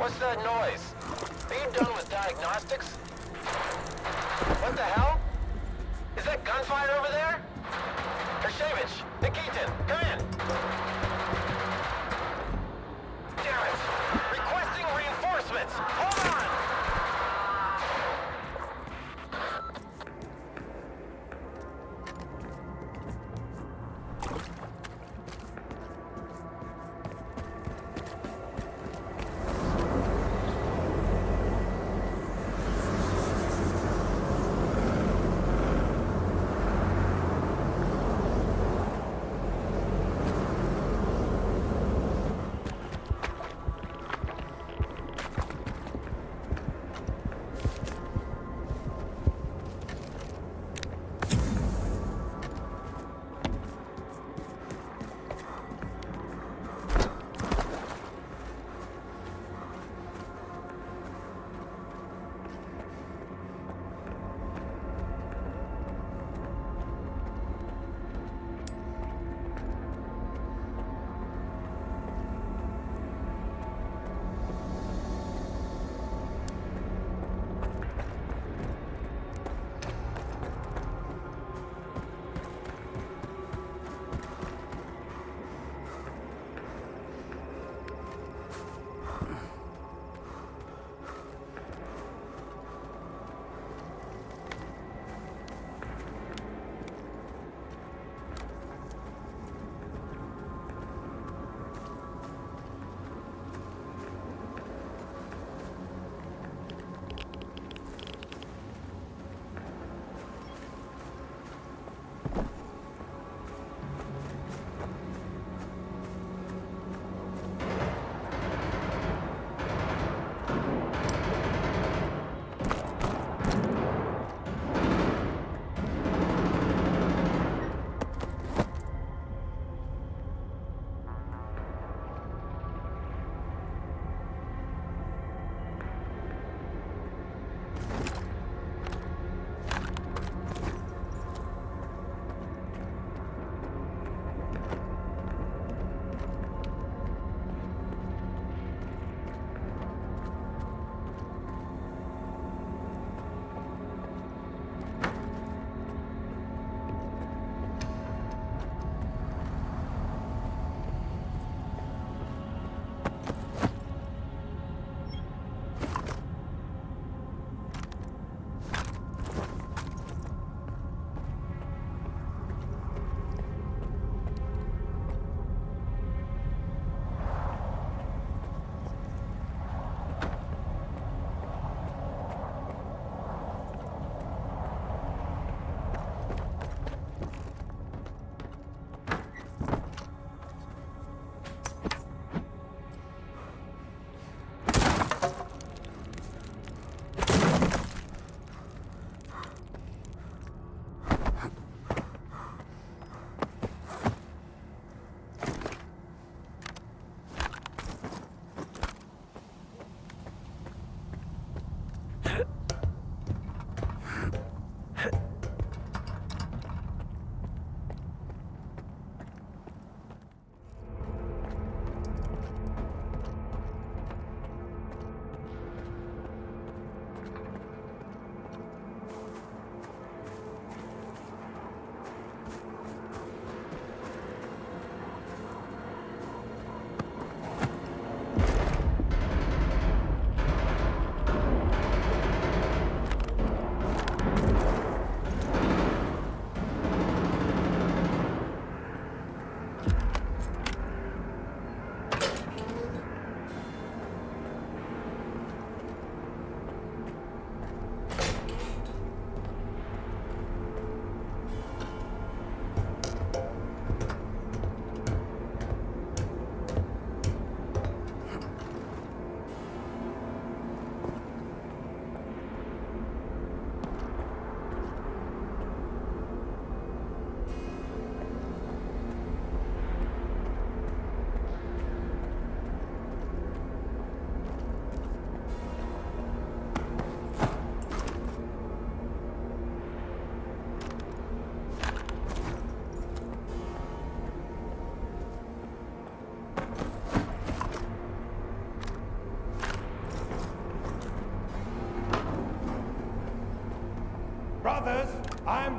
What's that noise? Are you done with diagnostics? What the hell? Is that gunfire over there? Hershevich, Nikitin, come in! Damn it! Requesting reinforcements! Hold on!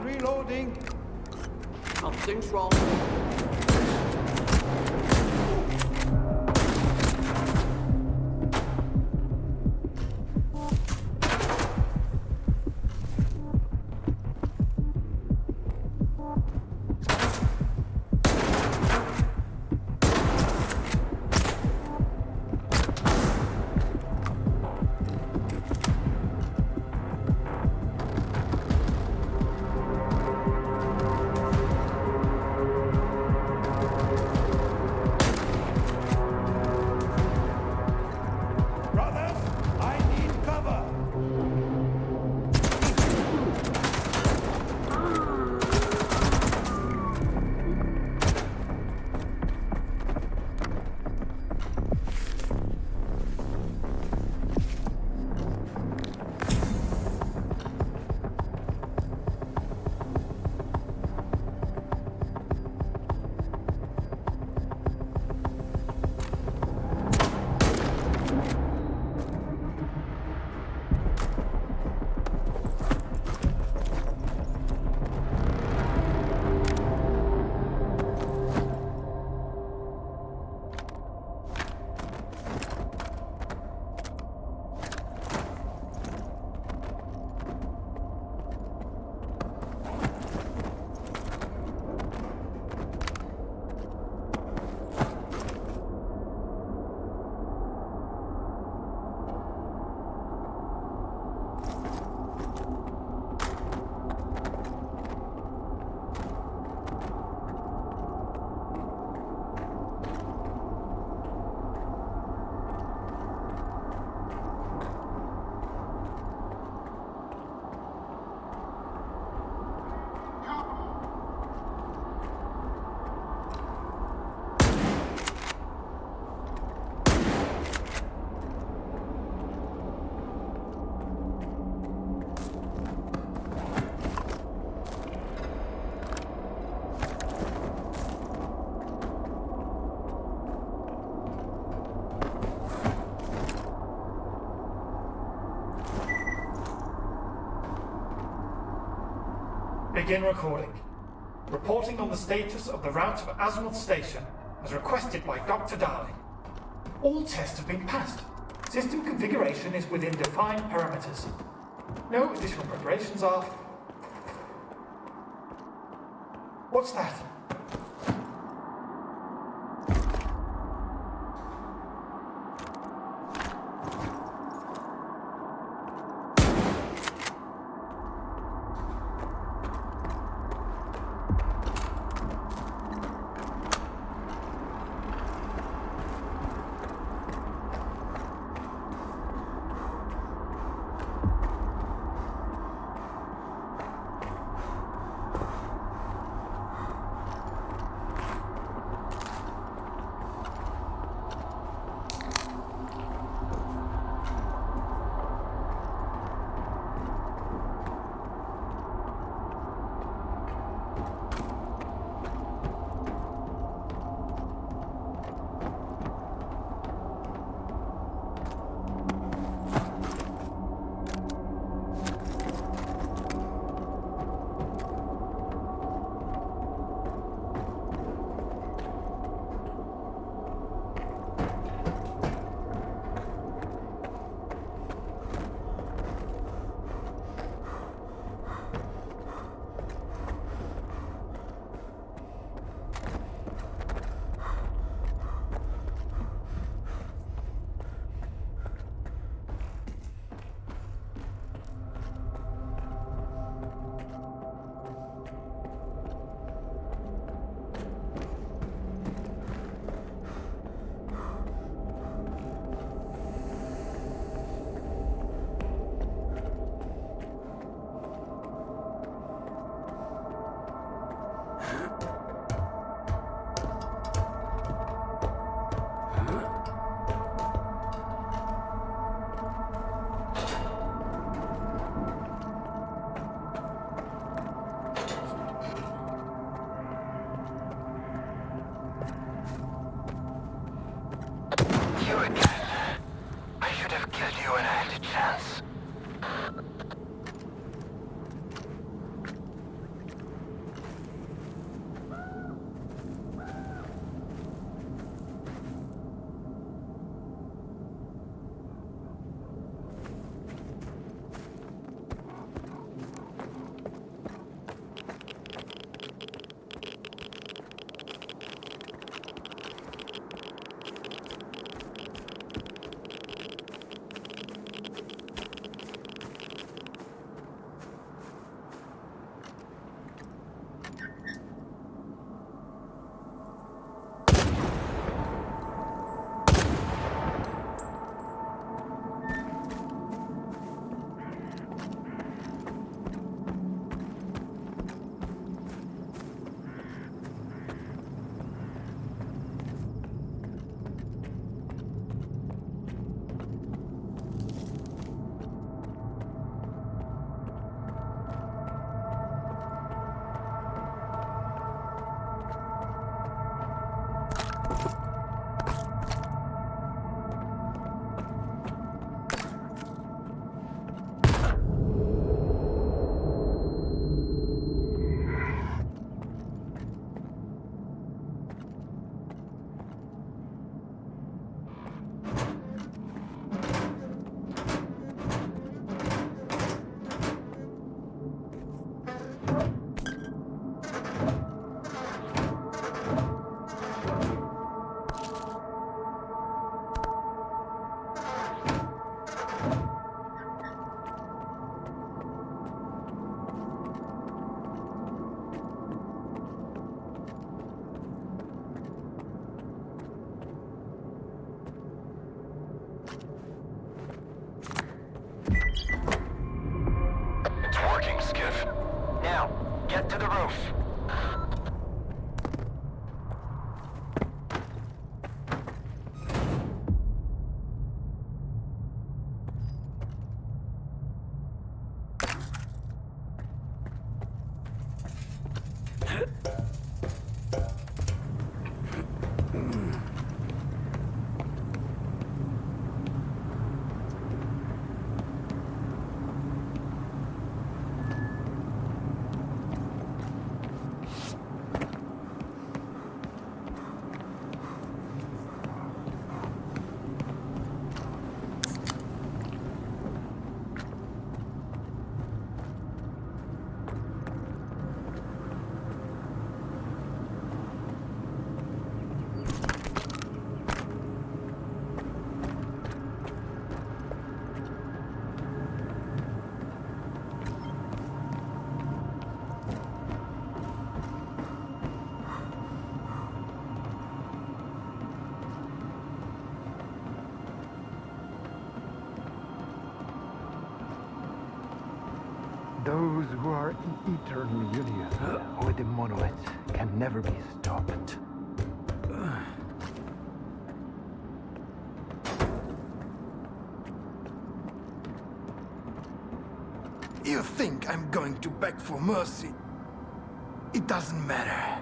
reloading. Something's wrong. Begin recording. Reporting on the status of the route of Azimuth Station, as requested by Dr. Darling. All tests have been passed. System configuration is within defined parameters. No additional preparations are... What's that? roof. Those who are in eternal union with the monolith can never be stopped. You think I'm going to beg for mercy? It doesn't matter.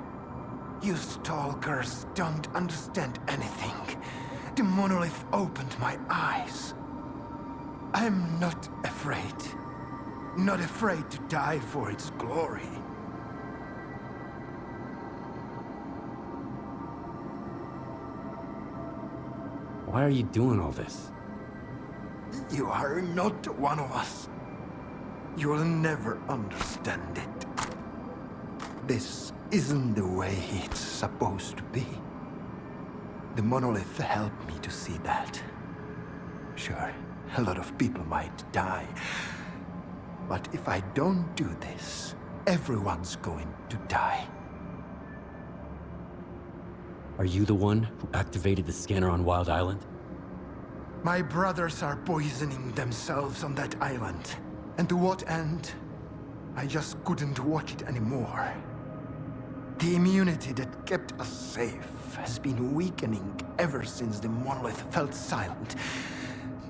You stalkers don't understand anything. The monolith opened my eyes. I'm not afraid. Not afraid to die for its glory. Why are you doing all this? You are not one of us. You'll never understand it. This isn't the way it's supposed to be. The monolith helped me to see that. Sure, a lot of people might die. But if I don't do this, everyone's going to die. Are you the one who activated the scanner on Wild Island? My brothers are poisoning themselves on that island. And to what end? I just couldn't watch it anymore. The immunity that kept us safe has been weakening ever since the monolith felt silent.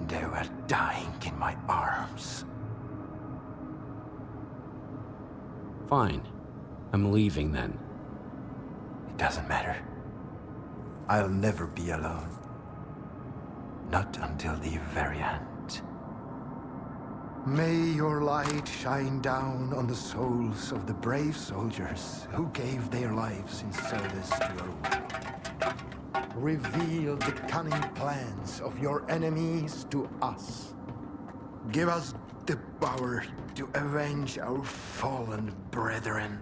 They were dying in my arms. Fine. I'm leaving then. It doesn't matter. I'll never be alone. Not until the very end. May your light shine down on the souls of the brave soldiers who gave their lives in service to our world. Reveal the cunning plans of your enemies to us. Give us the power to avenge our fallen brethren.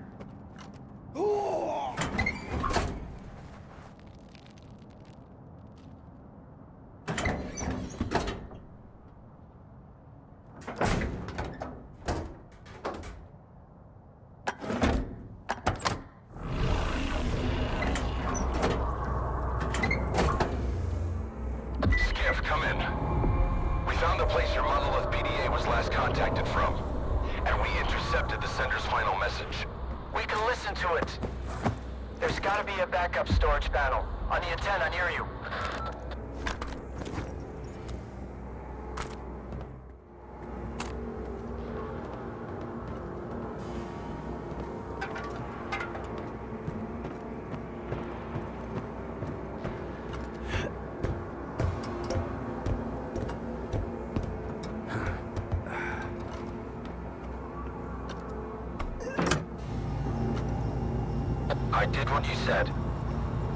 I did what you said.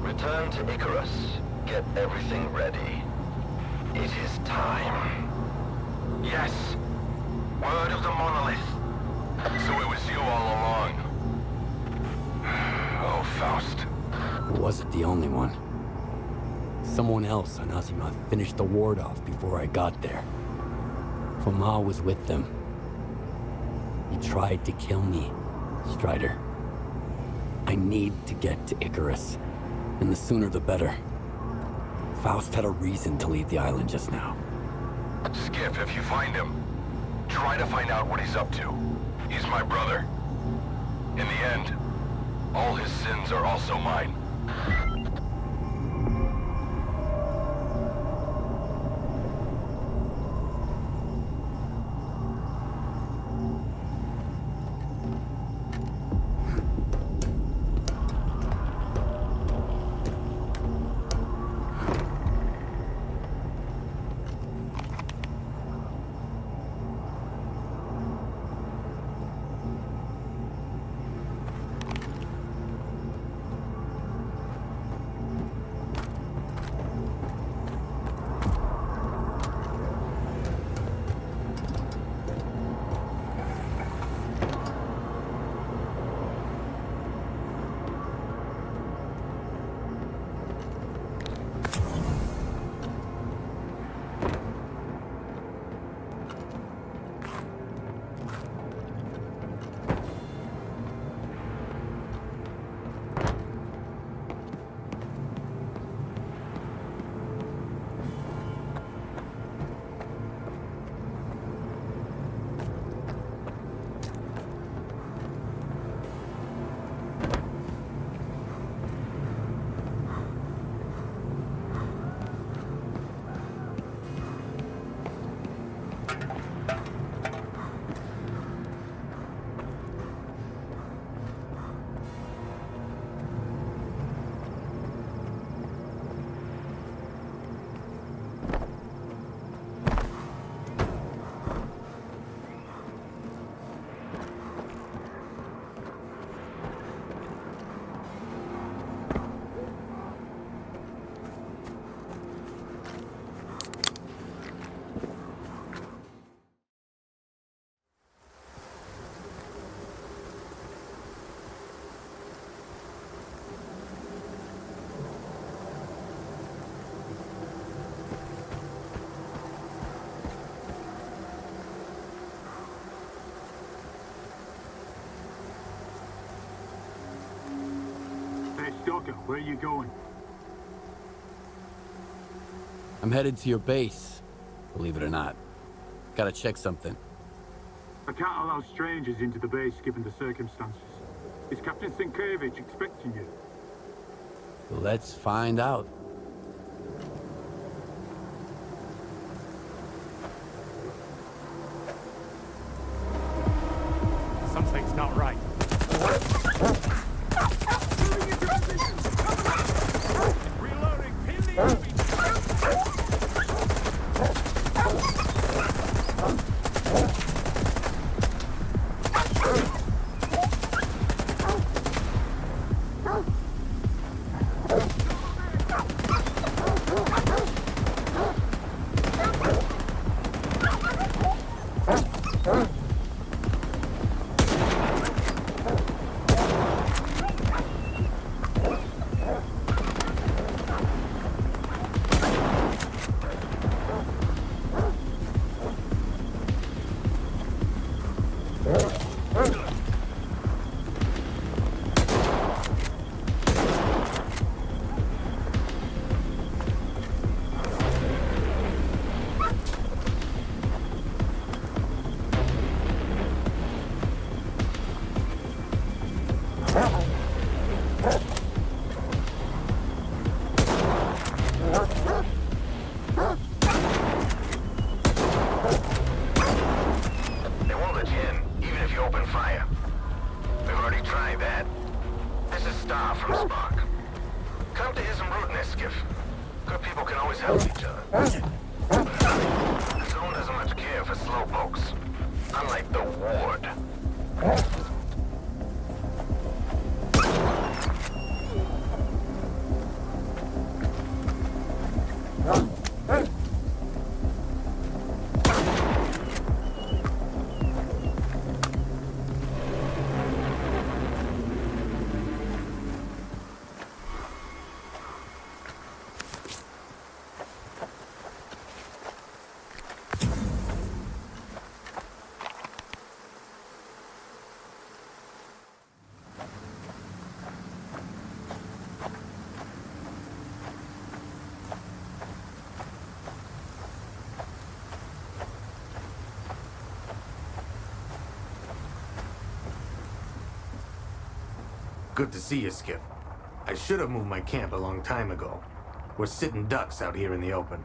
Return to Icarus. Get everything ready. It is time. Yes. Word of the monolith. So it was you all along. Oh, Faust. I wasn't the only one. Someone else on Azimuth finished the ward off before I got there. Foma was with them. He tried to kill me, Strider. I need to get to Icarus, and the sooner the better. Faust had a reason to leave the island just now. Skip, if you find him, try to find out what he's up to. He's my brother. In the end, sins are also mine. Stalker, where are you going? I'm headed to your base, believe it or not. Gotta check something. I can't allow strangers into the base given the circumstances. Is Captain Sienkiewicz expecting you? Let's find out. Something's not right. Reloading! Pin the enemy! Good to see you, Skip. I should have moved my camp a long time ago. We're sitting ducks out here in the open.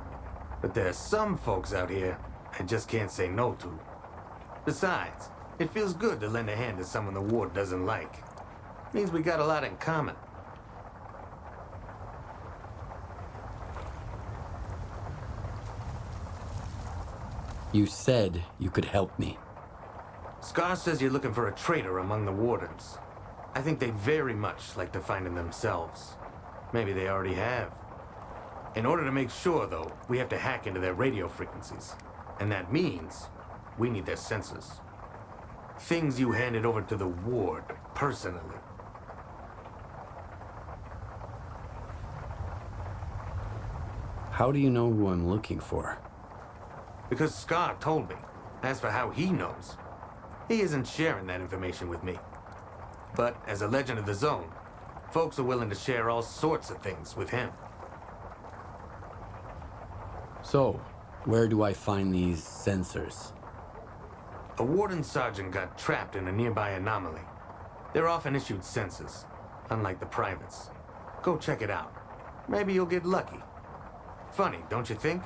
But there's some folks out here I just can't say no to. Besides, it feels good to lend a hand to someone the ward doesn't like. Means we got a lot in common. You said you could help me. Scar says you're looking for a traitor among the wardens. I think they very much like to find him themselves. Maybe they already have. In order to make sure, though, we have to hack into their radio frequencies. And that means we need their sensors. Things you handed over to the ward, personally. How do you know who I'm looking for? Because Scar told me. As for how he knows, he isn't sharing that information with me. But as a legend of the Zone, folks are willing to share all sorts of things with him. So, where do I find these sensors? A warden sergeant got trapped in a nearby anomaly. They're often issued sensors, unlike the privates. Go check it out. Maybe you'll get lucky. Funny, don't you think?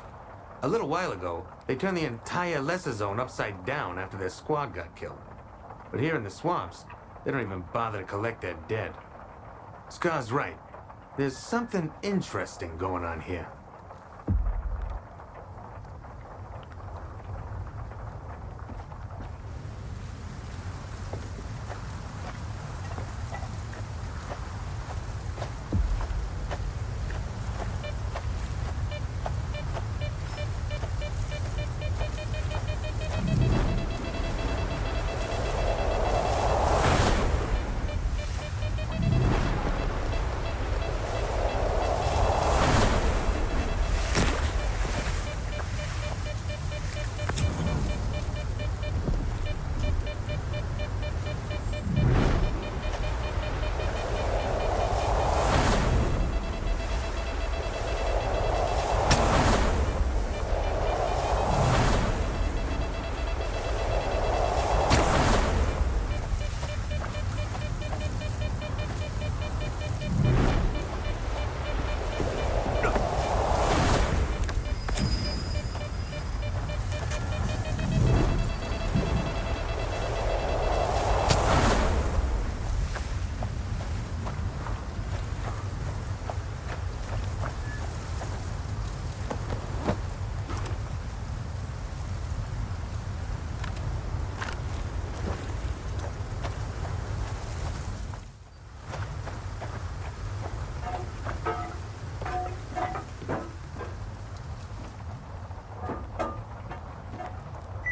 A little while ago, they turned the entire Lesser Zone upside down after their squad got killed. But here in the swamps, they don't even bother to collect their dead. Scar's right. There's something interesting going on here.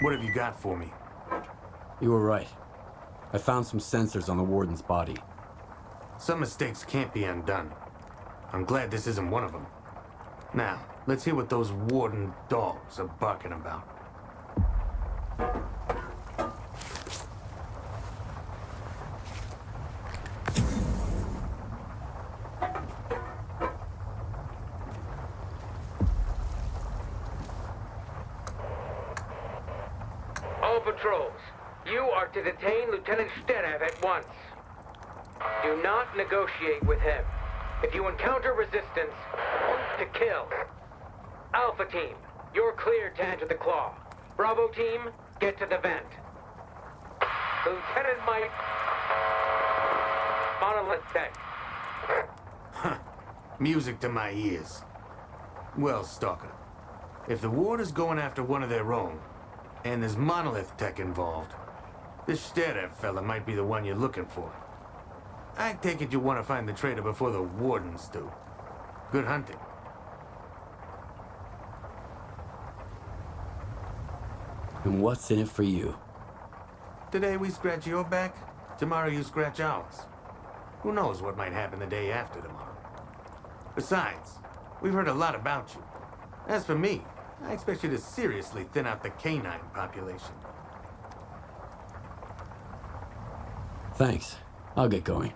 What have you got for me? You were right. I found some sensors on the warden's body. Some mistakes can't be undone. I'm glad this isn't one of them. Now, let's hear what those warden dogs are barking about. All patrols, you are to detain Lieutenant Sterev at once. Do not negotiate with him. If you encounter resistance, to kill. Alpha team, you're cleared to enter the claw. Bravo team, get to the vent. Lieutenant Mike, monolith tech. Music to my ears. Well, Stalker, if the ward is going after one of their own, and there's monolith tech involved, this Sterev fella might be the one you're looking for. I take it you want to find the traitor before the wardens do. Good hunting. And what's in it for you? Today we scratch your back, tomorrow you scratch ours. Who knows what might happen the day after tomorrow. Besides, we've heard a lot about you. As for me, I expect you to seriously thin out the canine population. Thanks. I'll get going.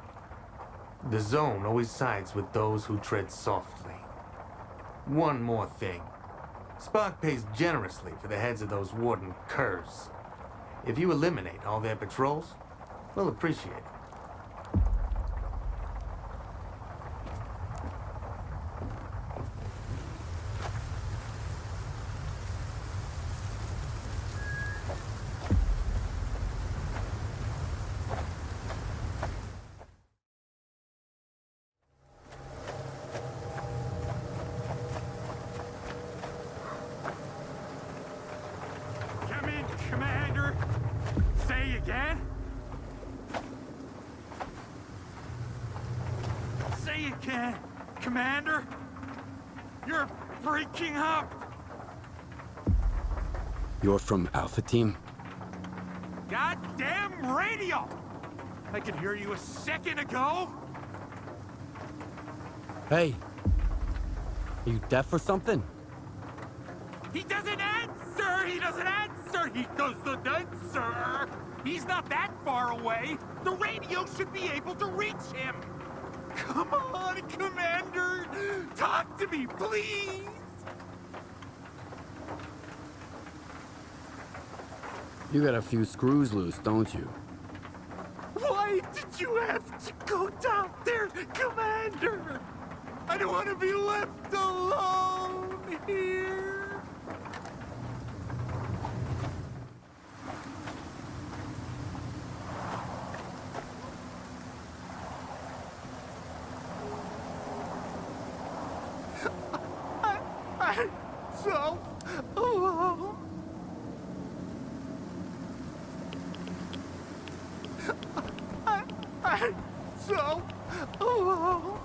The Zone always sides with those who tread softly. One more thing. Spark pays generously for the heads of those warden curs. If you eliminate all their patrols, we'll appreciate it. say you can, Commander. You're breaking up. You're from Alpha Team? Goddamn radio! I could hear you a second ago. Hey. Are you deaf or something? He doesn't answer! He doesn't answer! He doesn't answer! He's not that far away! The radio should be able to reach him! Come on, Commander! Talk to me, please! You got a few screws loose, don't you? Why did you have to go down there, Commander? I don't want to be left alone here! I'm so alone. I'm so alone.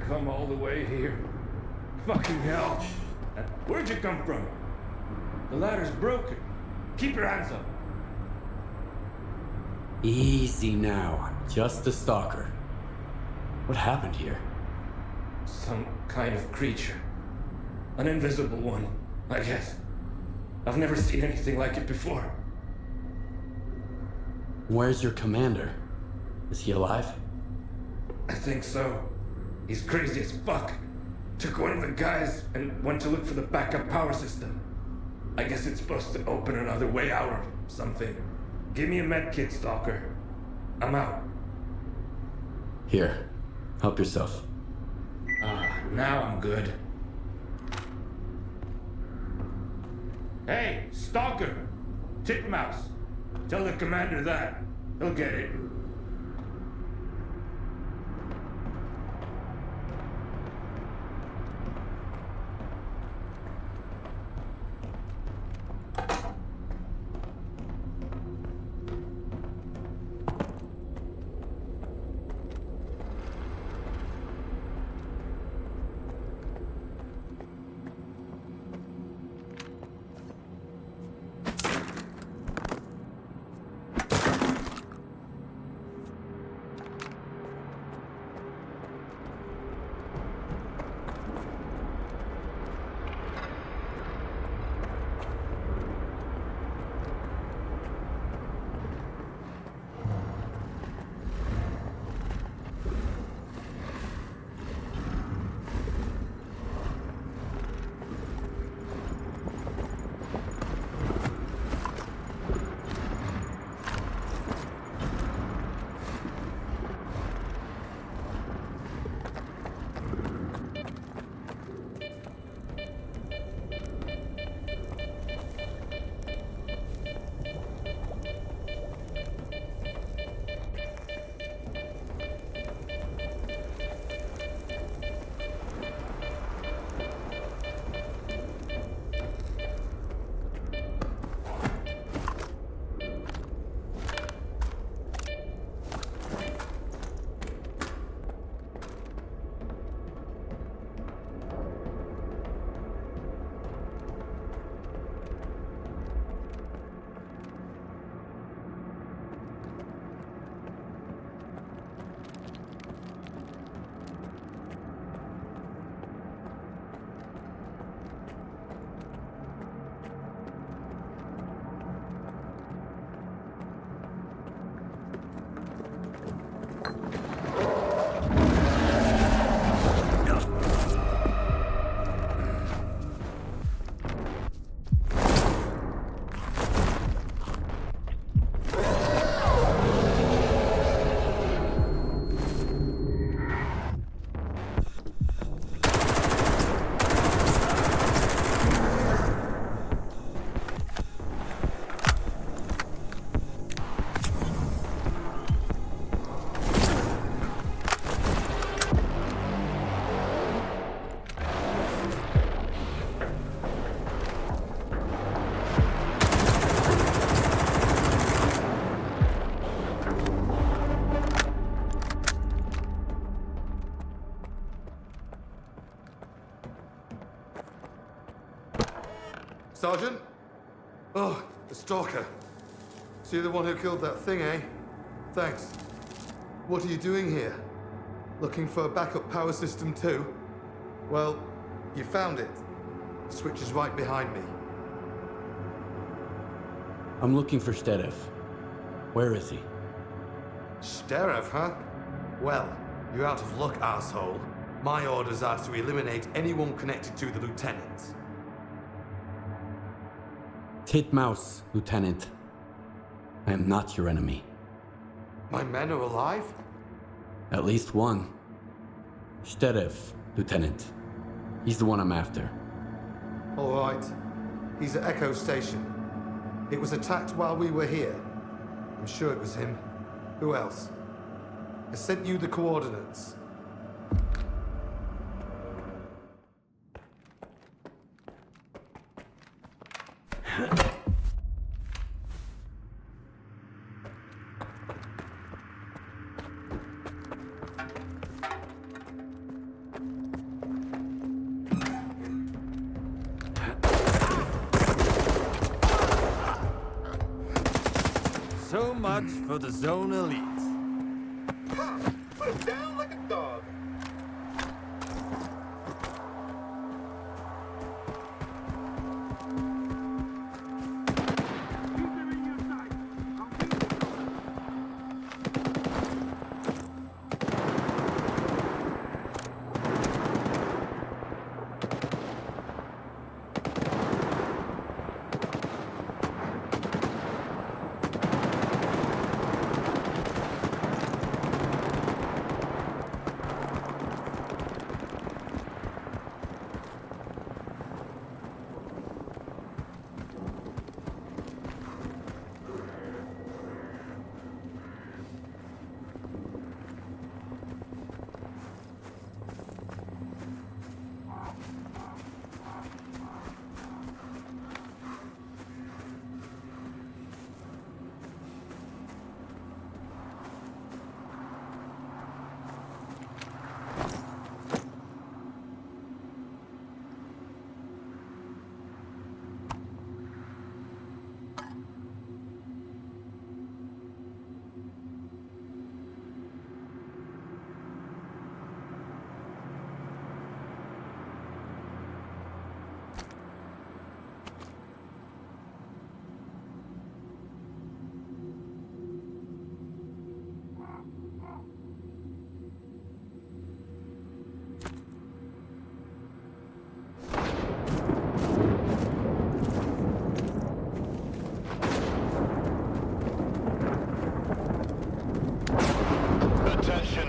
Come all the way here. Fucking hell. Where'd you come from? The ladder's broken. Keep your hands up. Easy now. I'm just a stalker. What happened here? Some kind of creature. An invisible one, I guess. I've never seen anything like it before. Where's your commander? Is he alive? I think so. He's crazy as fuck. Took one of the guys and went to look for the backup power system. I guess it's supposed to open another way out or something. Give me a med kit, Stalker. I'm out. Here. Help yourself. Now I'm good. Hey, Stalker! Titmouse! Tell the commander that. He'll get it. Sergeant? Oh, the Stalker. So you're the one who killed that thing, eh? Thanks. What are you doing here? Looking for a backup power system too? Well, you found it. The switch is right behind me. I'm looking for Sterev. Where is he? Sterev, huh? Well, you're out of luck, asshole. My orders are to eliminate anyone connected to the lieutenant. Titmouse, Lieutenant. I am not your enemy. My men are alive? At least one. Sterev, Lieutenant. He's the one I'm after. All right. He's at Echo Station. It was attacked while we were here. I'm sure it was him. Who else? I sent you the coordinates. So much for the Zone elite. Put it down like a dog.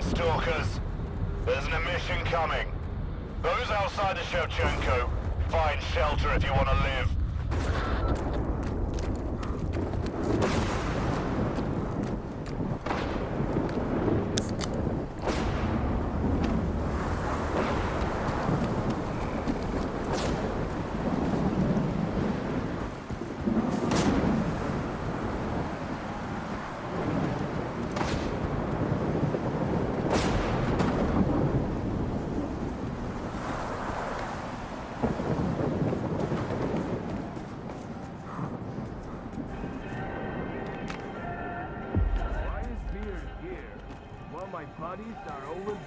Stalkers, there's an emission coming. Those outside of Shevchenko, find shelter if you want to live.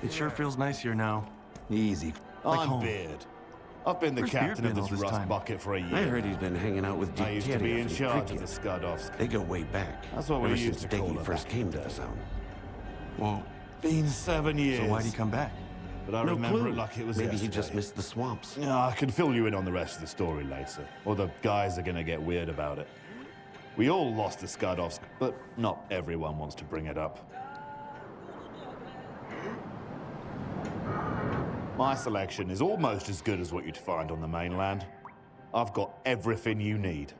It sure feels nice here now. Easy. Like I'm home. Beard. I've been the Where's captain Beard of been this all this rust time? bucket for a year. I heard he's been hanging out with I used to be in Dikteria charge and of the Skadovsk. They go way back. That's what we Ever used since to call Dickie it first back came in the to day. us out. Well, Been 7 years. so why'd he come back? But I No remember clue. it like it was Maybe yesterday. he just missed the swamps. Yeah, I can fill you in on the rest of the story later. Or the guys are gonna get weird about it. We all lost the Skadovsk, but not everyone wants to bring it up. My selection is almost as good as what you'd find on the mainland. I've got everything you need.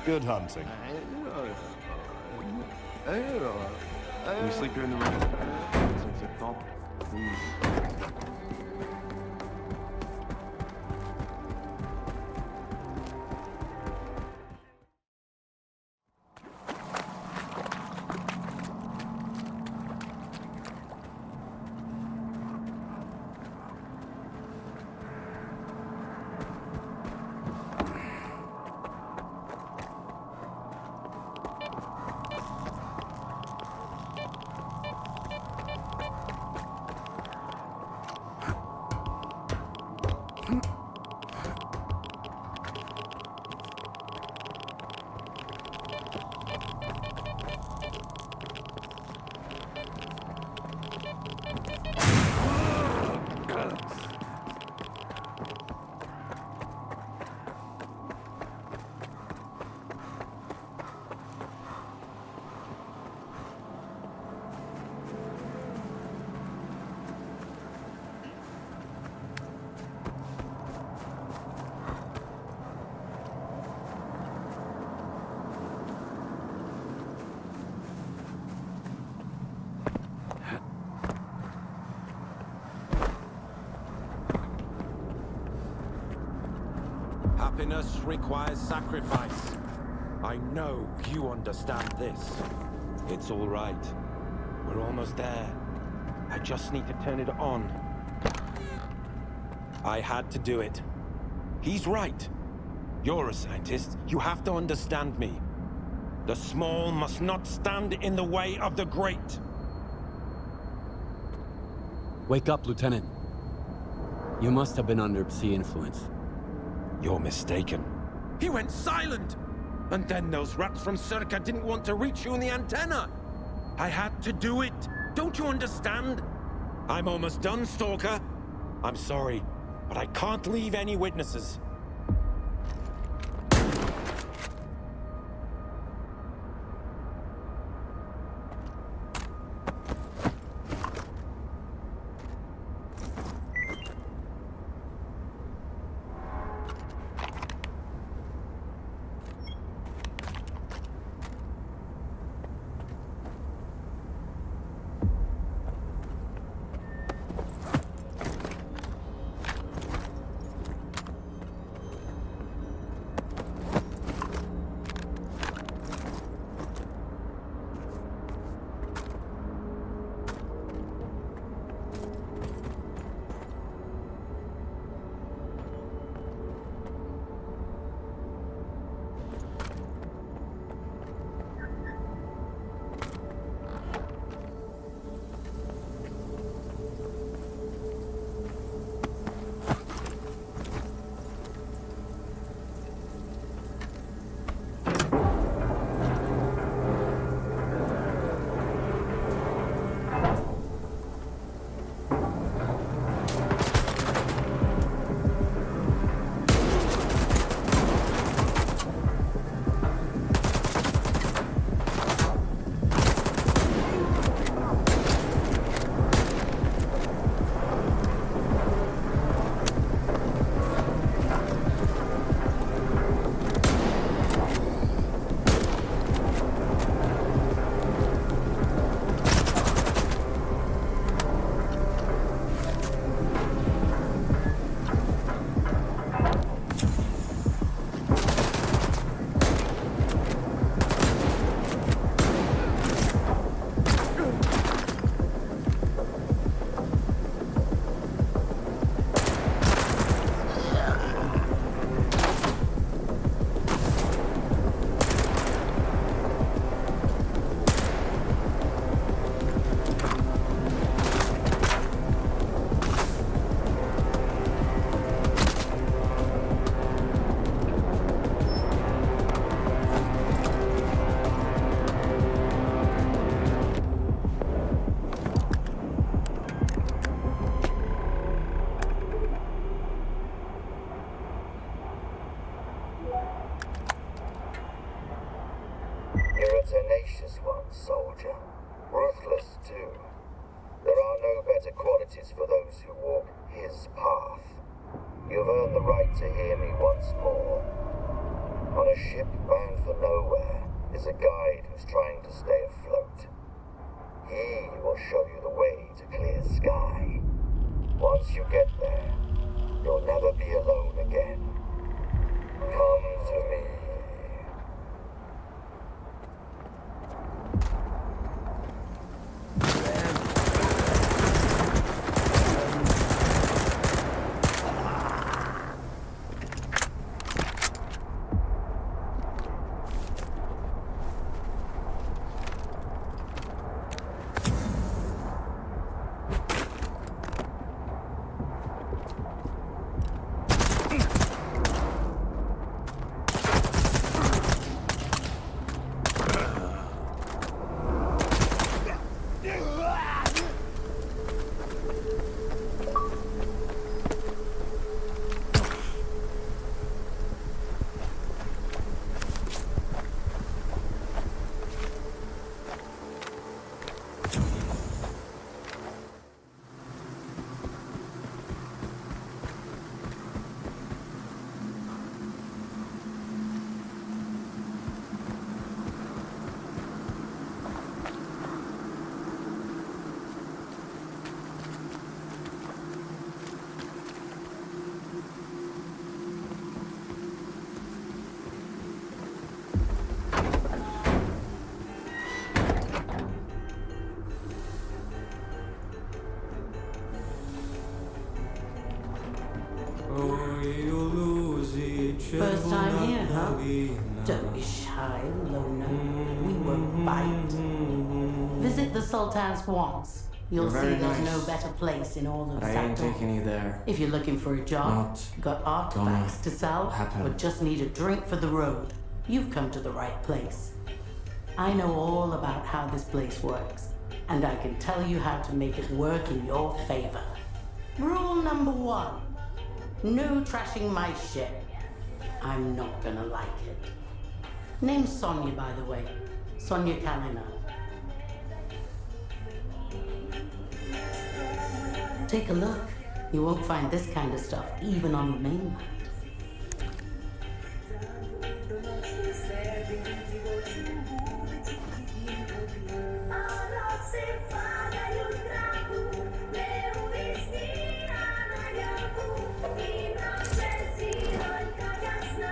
Good hunting. Can you sleep here in the room? Since it's all... Happiness requires sacrifice. I know you understand this. It's all right. We're almost there. I just need to turn it on. I had to do it. He's right. You're a scientist. You have to understand me. The small must not stand in the way of the great. Wake up, Lieutenant. You must have been under Psi influence. You're mistaken. He went silent! And then those rats from Circa didn't want to reach you in the antenna! I had to do it! Don't you understand? I'm almost done, Stalker. I'm sorry, but I can't leave any witnesses. Tenacious one, soldier. Ruthless, too. There are no better qualities for those who walk his path. You've earned the right to hear me once more. On a ship bound for nowhere is a guide who's trying to stay afloat. He will show you the way to clear sky. Once you get there, you'll never be alone again. Come to me. First time here, huh? Don't be shy, loner. We won't bite. Visit the Sultan's Swamps. You'll see there's no better place in all of I ain't Sakdor. taking you there. If you're looking for a job, got artifacts to sell, or just need a drink for the road, you've come to the right place. I know all about how this place works, and I can tell you how to make it work in your favor. Rule number 1. No trashing my shit. I'm not gonna like it. Name's Sonia, by the way. Sonia Kalina. Take a look. You won't find this kind of stuff even on the mainland.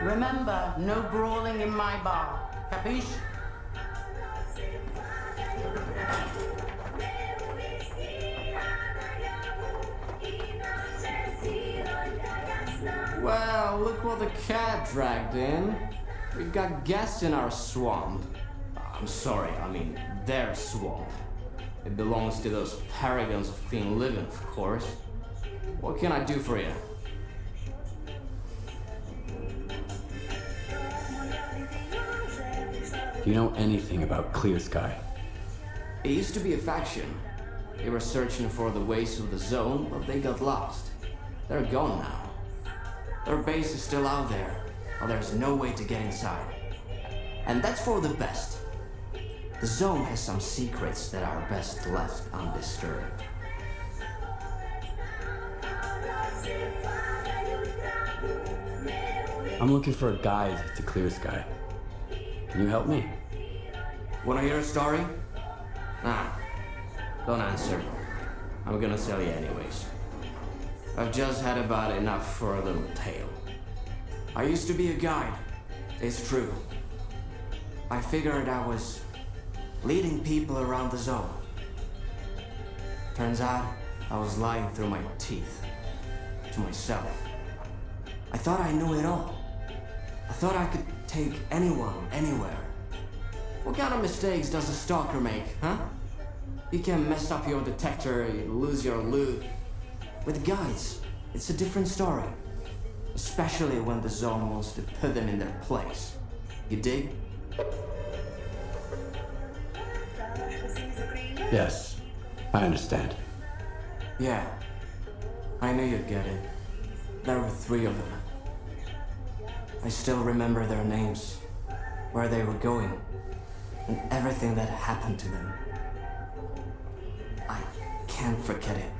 Remember, no brawling in my bar. Capiche? Well, look what the cat dragged in. We've got guests in our swamp. I'm sorry, I mean their swamp. It belongs to those paragons of clean living, of course. What can I do for you? Do you know anything about Clear Sky? It used to be a faction. They were searching for the ways of the zone, but they got lost. They're gone now. Their base is still out there, but there's no way to get inside. And that's for the best. The zone has some secrets that are best left undisturbed. I'm looking for a guide to Clear Sky. Can you help me? Wanna hear a story? Nah, don't answer. I'm gonna tell you anyways. I've just had about enough for a little tale. I used to be a guide, it's true. I figured I was leading people around the zone. Turns out I was lying through my teeth to myself. I thought I knew it all. I thought I could take anyone, anywhere. What kind of mistakes does a stalker make, huh? You can mess up your detector, you lose your loot. With guides, it's a different story. Especially when the zone wants to put them in their place. You dig? Yes, I understand. Yeah, I knew you'd get it. There were 3 of them. I still remember their names, where they were going, and everything that happened to them. I can't forget it.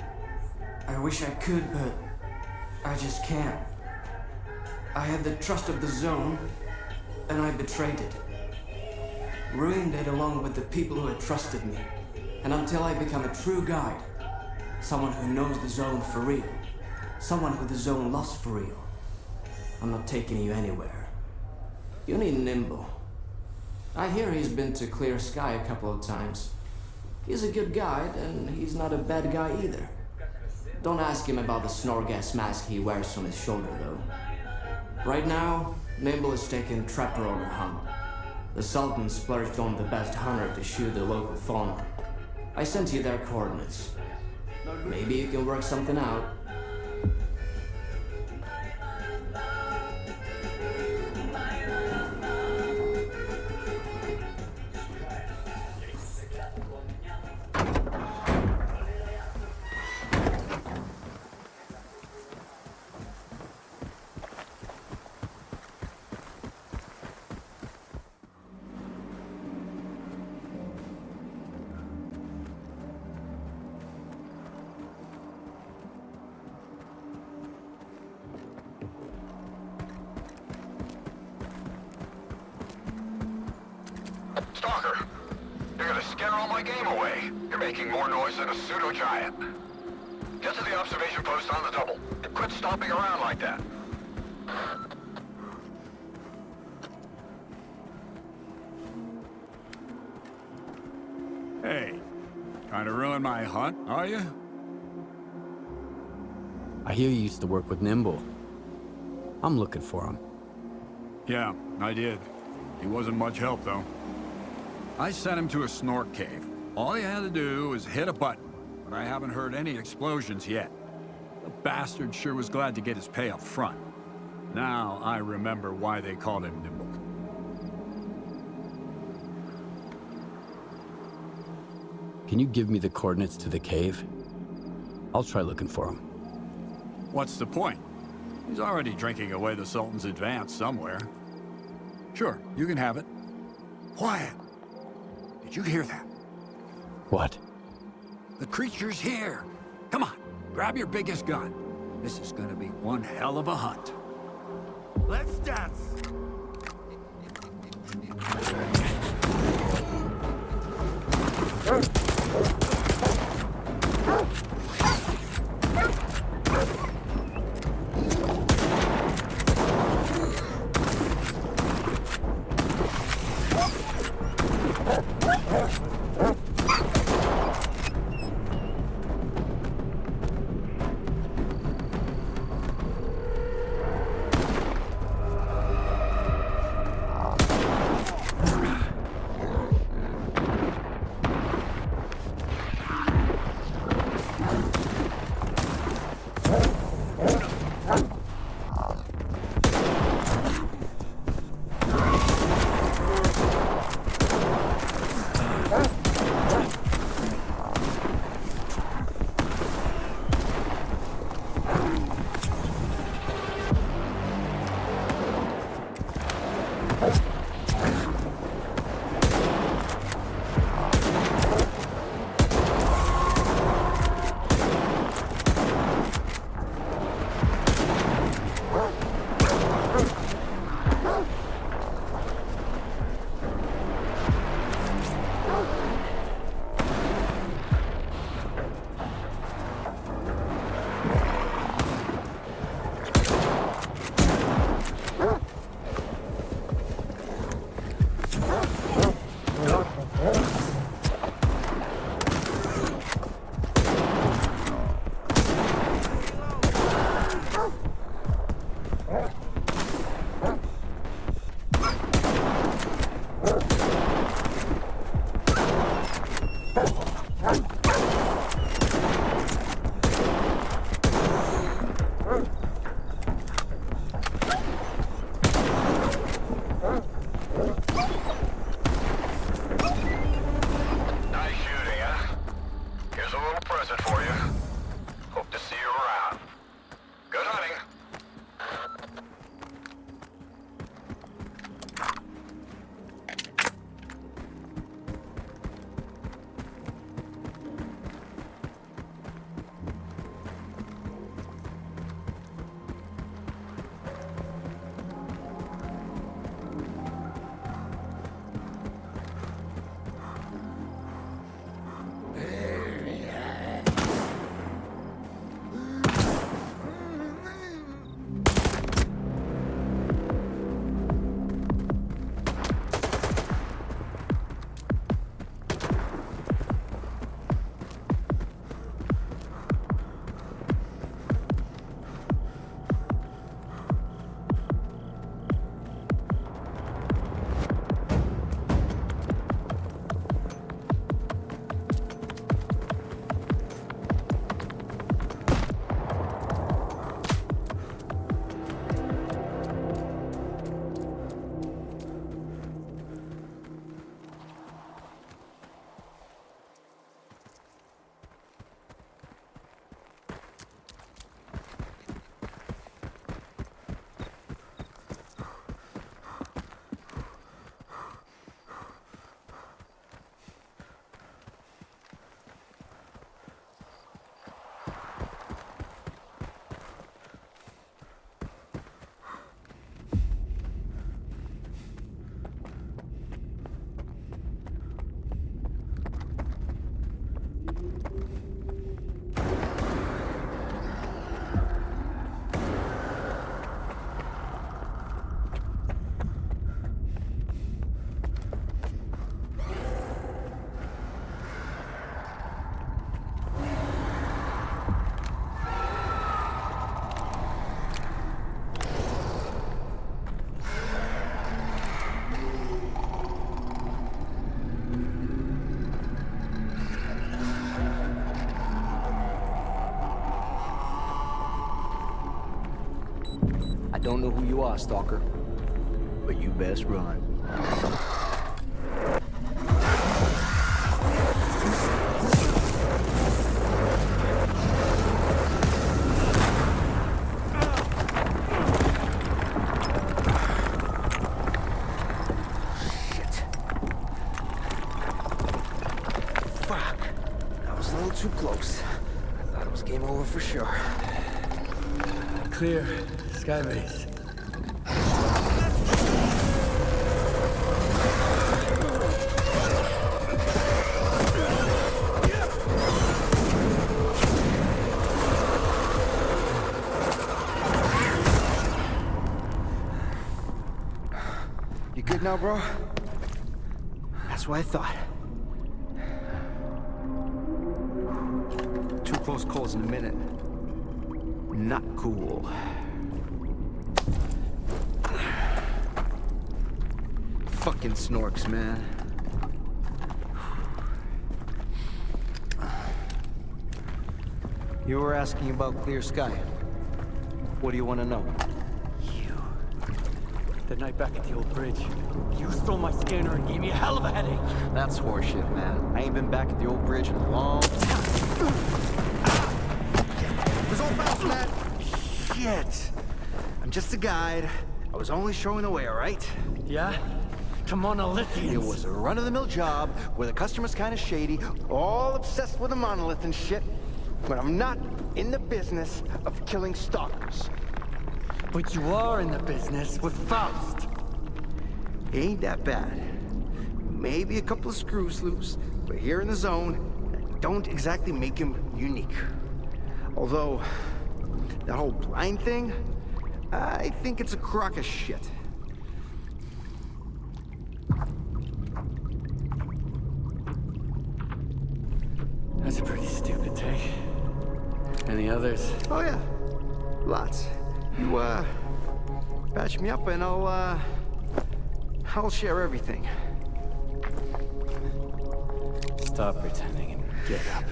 I wish I could, but I just can't. I had the trust of the zone, and I betrayed it. Ruined it along with the people who had trusted me. And until I become a true guide, someone who knows the zone for real, someone who the zone loves for real, I'm not taking you anywhere. You need Nimble. I hear he's been to Clear Sky a couple of times. He's a good guide, and he's not a bad guy either. Don't ask him about the Snorgas mask he wears on his shoulder, though. Right now, Nimble is taking trapper on a hunt. The Sultan splurged on the best hunter to shoot the local fauna. I sent you their coordinates. Maybe you can work something out. Stalker, you're gonna scare all my game away. You're making more noise than a pseudo-giant. Get to the observation post on the double, and quit stomping around like that. Hey, trying to ruin my hunt, are you? I hear you used to work with Nimble. I'm looking for him. Yeah, I did. He wasn't much help, though. I sent him to a snork cave. All he had to do was hit a button, but I haven't heard any explosions yet. The bastard sure was glad to get his pay up front. Now I remember why they called him Nimble. Can you give me the coordinates to the cave? I'll try looking for him. What's the point? He's already drinking away the Sultan's advance somewhere. Sure, you can have it. Quiet! Did you hear that? What? The creature's here! Come on, grab your biggest gun. This is gonna be one hell of a hunt. Let's dance! I don't know who you are, Stalker, but you best run. Shit. Fuck. That was a little too close. I thought it was game over for sure. Clear. Skybase. You good now, bro? That's what I thought. Two close calls in a minute. Not cool. Fucking snorks, man. You were asking about clear sky. What do you want to know? The night back at the old bridge, you stole my scanner and gave me a hell of a headache. That's horseshit, man. I ain't been back at the old bridge in a long time. It was all fast, man. Shit. I'm just a guide. I was only showing the way, all right? Yeah? Come on, Lithians. It was a run-of-the-mill job where the customer's kind of shady, all obsessed with a monolith and shit. But I'm not in the business of killing stalkers. But you are in the business with Faust. Ain't that bad. Maybe a couple of screws loose, but here in the zone, don't exactly make him unique. Although, that whole blind thing, I think it's a crock of shit. That's a pretty stupid take. Any others? Oh yeah, lots. You, patch me up and I'll share everything. Stop pretending and get up.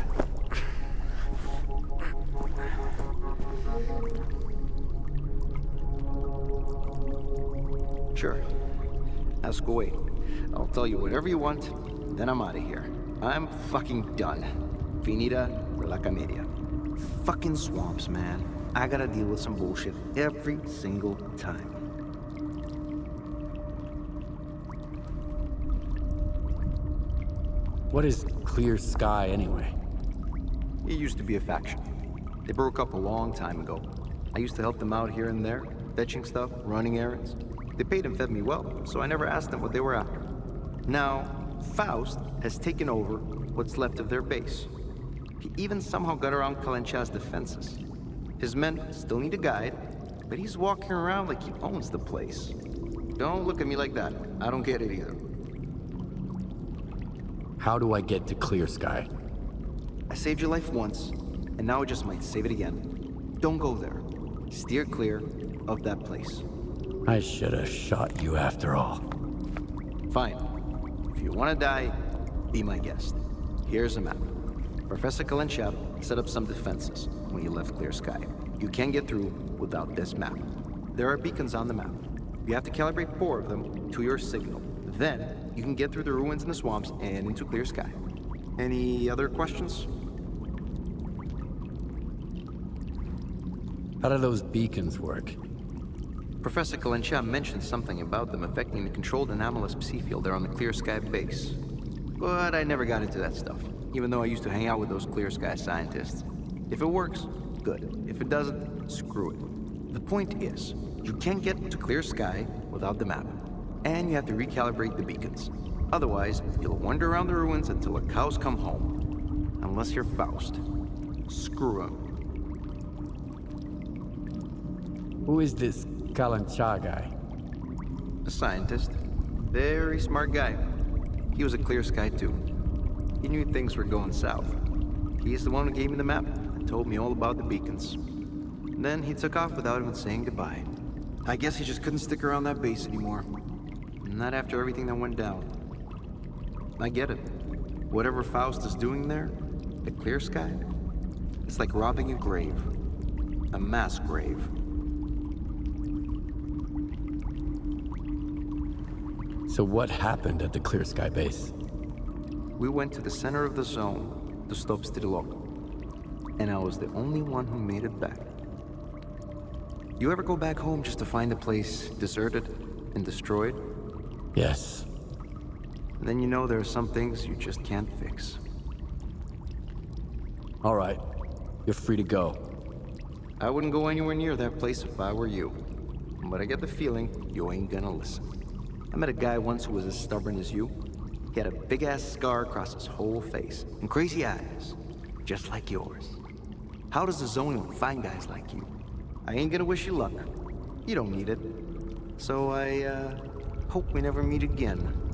Sure. Ask away. I'll tell you whatever you want, then I'm out of here. I'm fucking done. Finita la comedia. Fucking swamps, man. I gotta deal with some bullshit every single time. What is clear sky anyway? It used to be a faction. They broke up a long time ago. I used to help them out here and there, fetching stuff, running errands. They paid and fed me well, so I never asked them what they were after. Now, Faust has taken over what's left of their base. He even somehow got around Kalencha's defenses. His men still need a guide, but he's walking around like he owns the place. Don't look at me like that. I don't get it either. How do I get to clear sky? I saved your life once, and now I just might save it again. Don't go there. Steer clear of that place. I should have shot you after all. Fine. If you want to die, be my guest. Here's a map. Professor Kalenchab set up some defenses when he left Clear Sky. You can't get through without this map. There are beacons on the map. You have to calibrate 4 of them to your signal. Then, you can get through the ruins in the swamps and into Clear Sky. Any other questions? How do those beacons work? Professor Kalenchab mentioned something about them affecting the controlled anomalous psi field there on the Clear Sky base. But I never got into that stuff, even though I used to hang out with those Clear Sky scientists. If it works, good. If it doesn't, screw it. The point is, you can't get to Clear Sky without the map, and you have to recalibrate the beacons. Otherwise, you'll wander around the ruins until the cows come home. Unless you're Faust. Screw him. Who is this Kalanchar guy? A scientist. Very smart guy. He was a clear sky too. He knew things were going south. He's the one who gave me the map and told me all about the beacons. And then he took off without even saying goodbye. I guess he just couldn't stick around that base anymore. Not after everything that went down. I get it. Whatever Faust is doing there, the clear sky, it's like robbing a grave. A mass grave. So what happened at the Clear Sky base? We went to the center of the zone to stop Stidilok. And I was the only one who made it back. You ever go back home just to find the place deserted and destroyed? Yes. Then you know there are some things you just can't fix. All right. You're free to go. I wouldn't go anywhere near that place if I were you. But I get the feeling you ain't gonna listen. I met a guy once who was as stubborn as you. He had a big-ass scar across his whole face and crazy eyes, just like yours. How does the zone even find guys like you? I ain't gonna wish you luck. You don't need it. So I, hope we never meet again.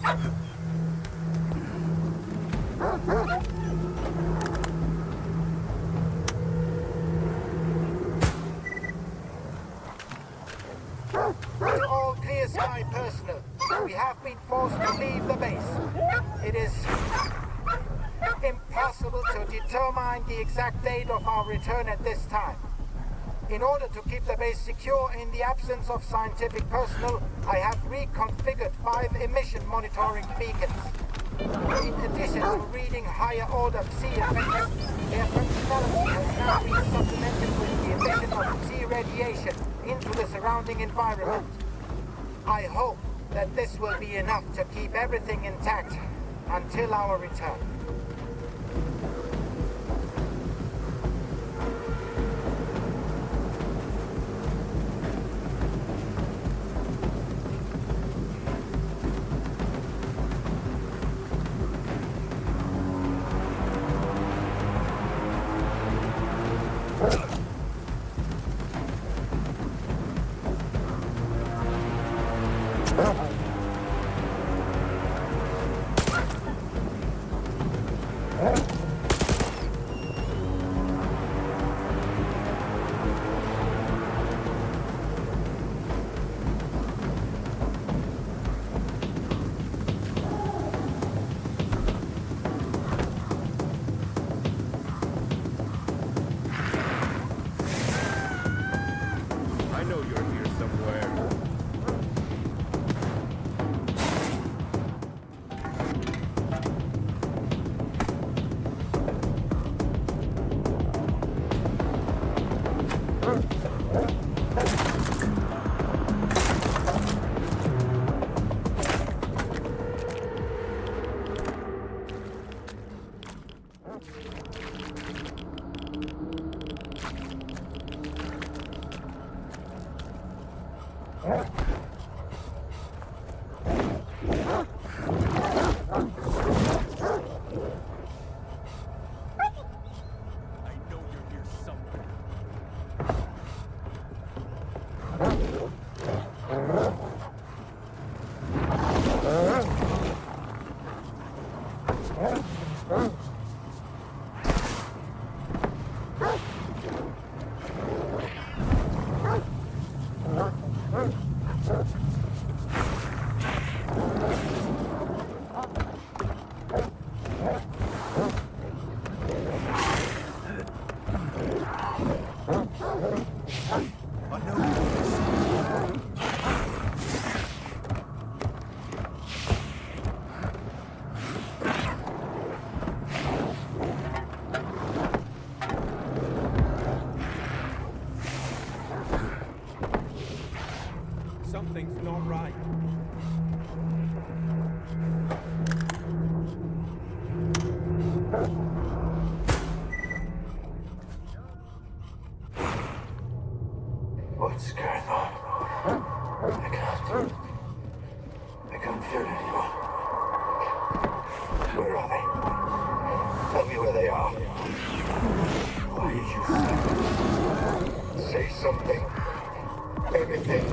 To all Clear Sky personnel, we have been forced to leave the base. It is impossible to determine the exact date of our return at this time. In order to keep the base secure in the absence of scientific personnel, I have reconfigured 5 emission monitoring beacons. In addition to reading higher order Psi effects, their functionality has now been supplemented with the emission of Psi radiation into the surrounding environment. I hope that this will be enough to keep everything intact until our return. Something's not right. What's going on? I can't feel anyone. Where are they? Tell me where they are. Why did you say something? Everything.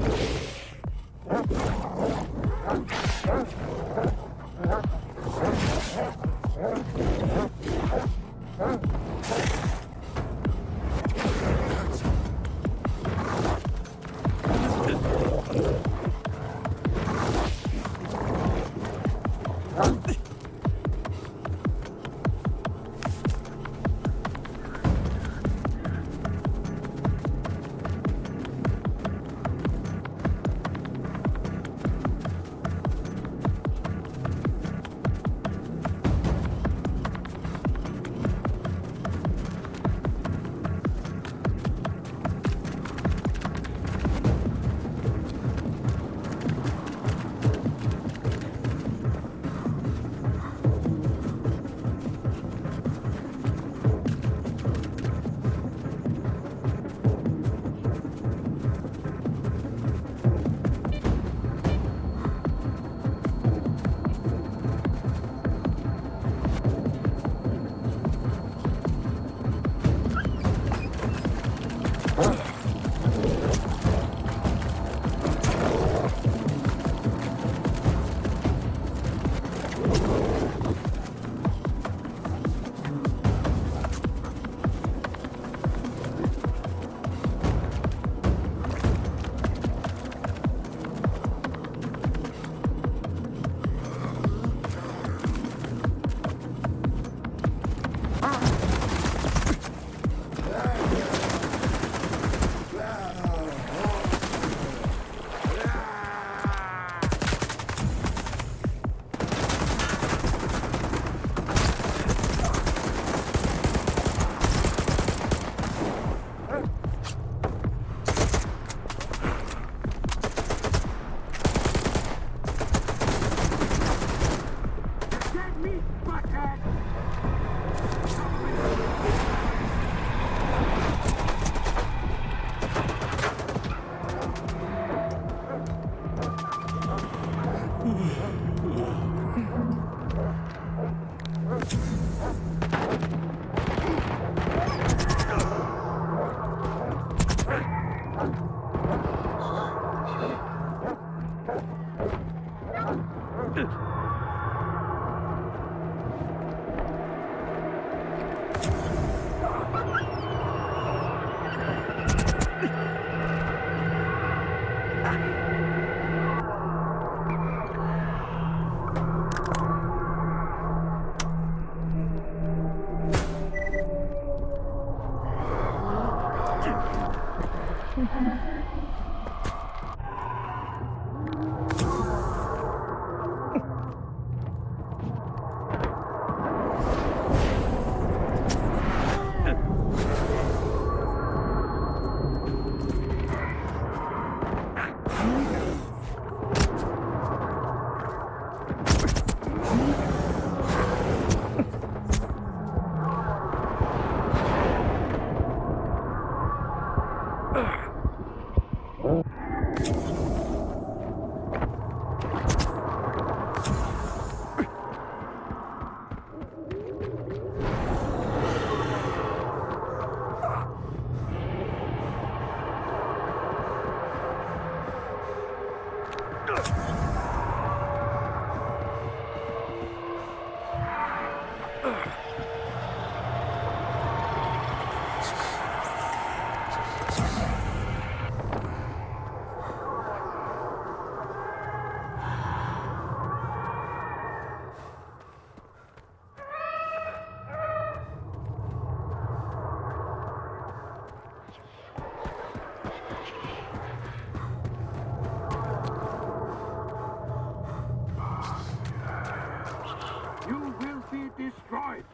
Destroyed!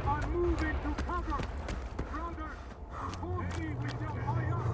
I'm moving to cover! Brother! Support me with your fire!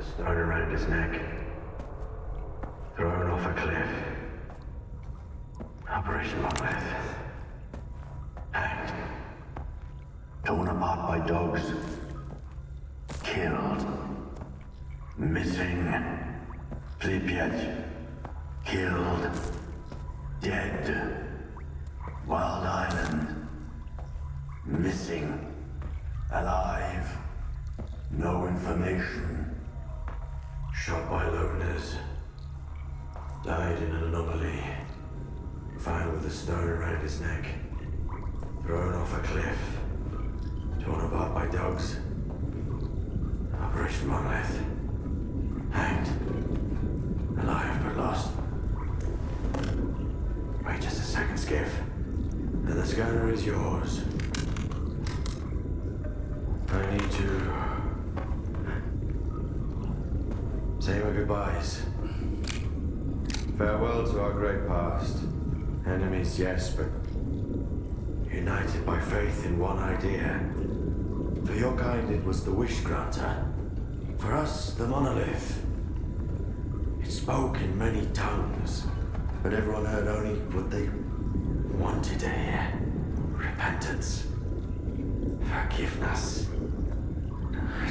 the stone around his neck. Thrown off a cliff. Operation Monolith. Hanged. Torn apart by dogs. Killed. Missing. Pripyat. Killed. Dead. Wild Island. Missing. Alive. No information. Shot by loners. Died in an anomaly. Found with a stone around his neck. Thrown off a cliff. Torn apart by dogs. Operation Monolith. Hanged. Alive but lost. Wait just a second, Skiff. And the scanner is yours. I need to say our goodbyes. Farewell to our great past. Enemies, yes, but united by faith in one idea. For your kind, it was the wish granter. For us, the monolith. It spoke in many tongues, but everyone heard only what they wanted to hear. Repentance. Forgiveness.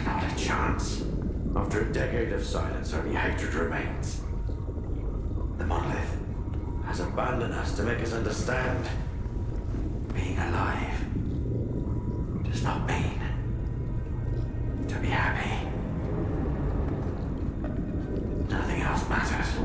Not a chance. After a decade of silence, only hatred remains. The monolith has abandoned us to make us understand. Being alive does not mean to be happy. Nothing else matters.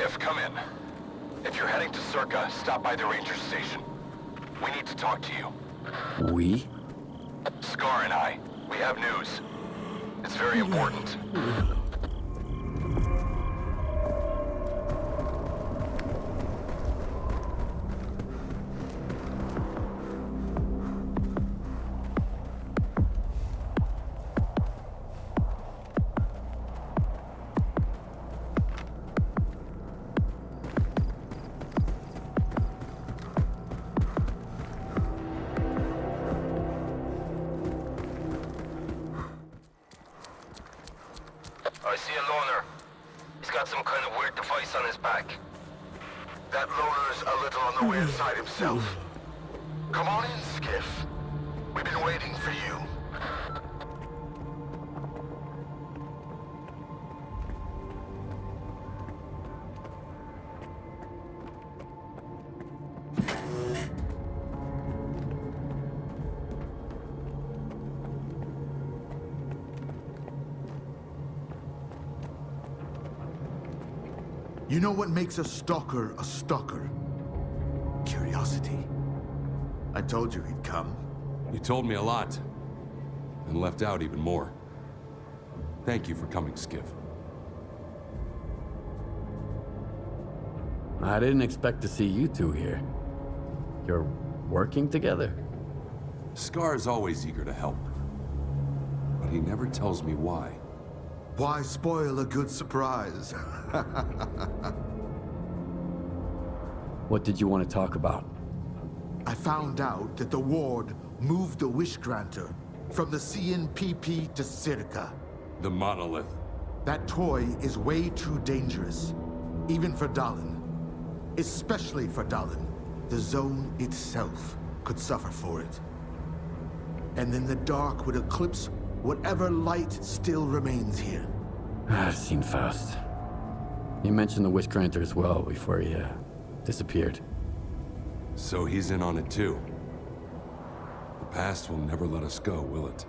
Skiff, come in. If you're heading to Circa, stop by the ranger station. We need to talk to you. We? Scar and I. We have news. It's very important. I see a loner. He's got some kind of weird device on his back. That loner's a little on the weird side himself. Come on in, Skiff. We've been waiting for you. You know what makes a stalker a stalker? Curiosity. I told you he'd come. You told me a lot, and left out even more. Thank you for coming, Skiff. I didn't expect to see you two here. You're working together? Scar is always eager to help, but he never tells me why. Why spoil a good surprise? What did you want to talk about? I found out that the Ward moved the Wish Granter from the CNPP to Circa. The monolith. That toy is way too dangerous, even for Dallin. Especially for Dallin. The Zone itself could suffer for it. And then the dark would eclipse whatever light still remains here. I've seen Faust. You mentioned the Wish Granter as well before he disappeared. So he's in on it too. The past will never let us go, will it?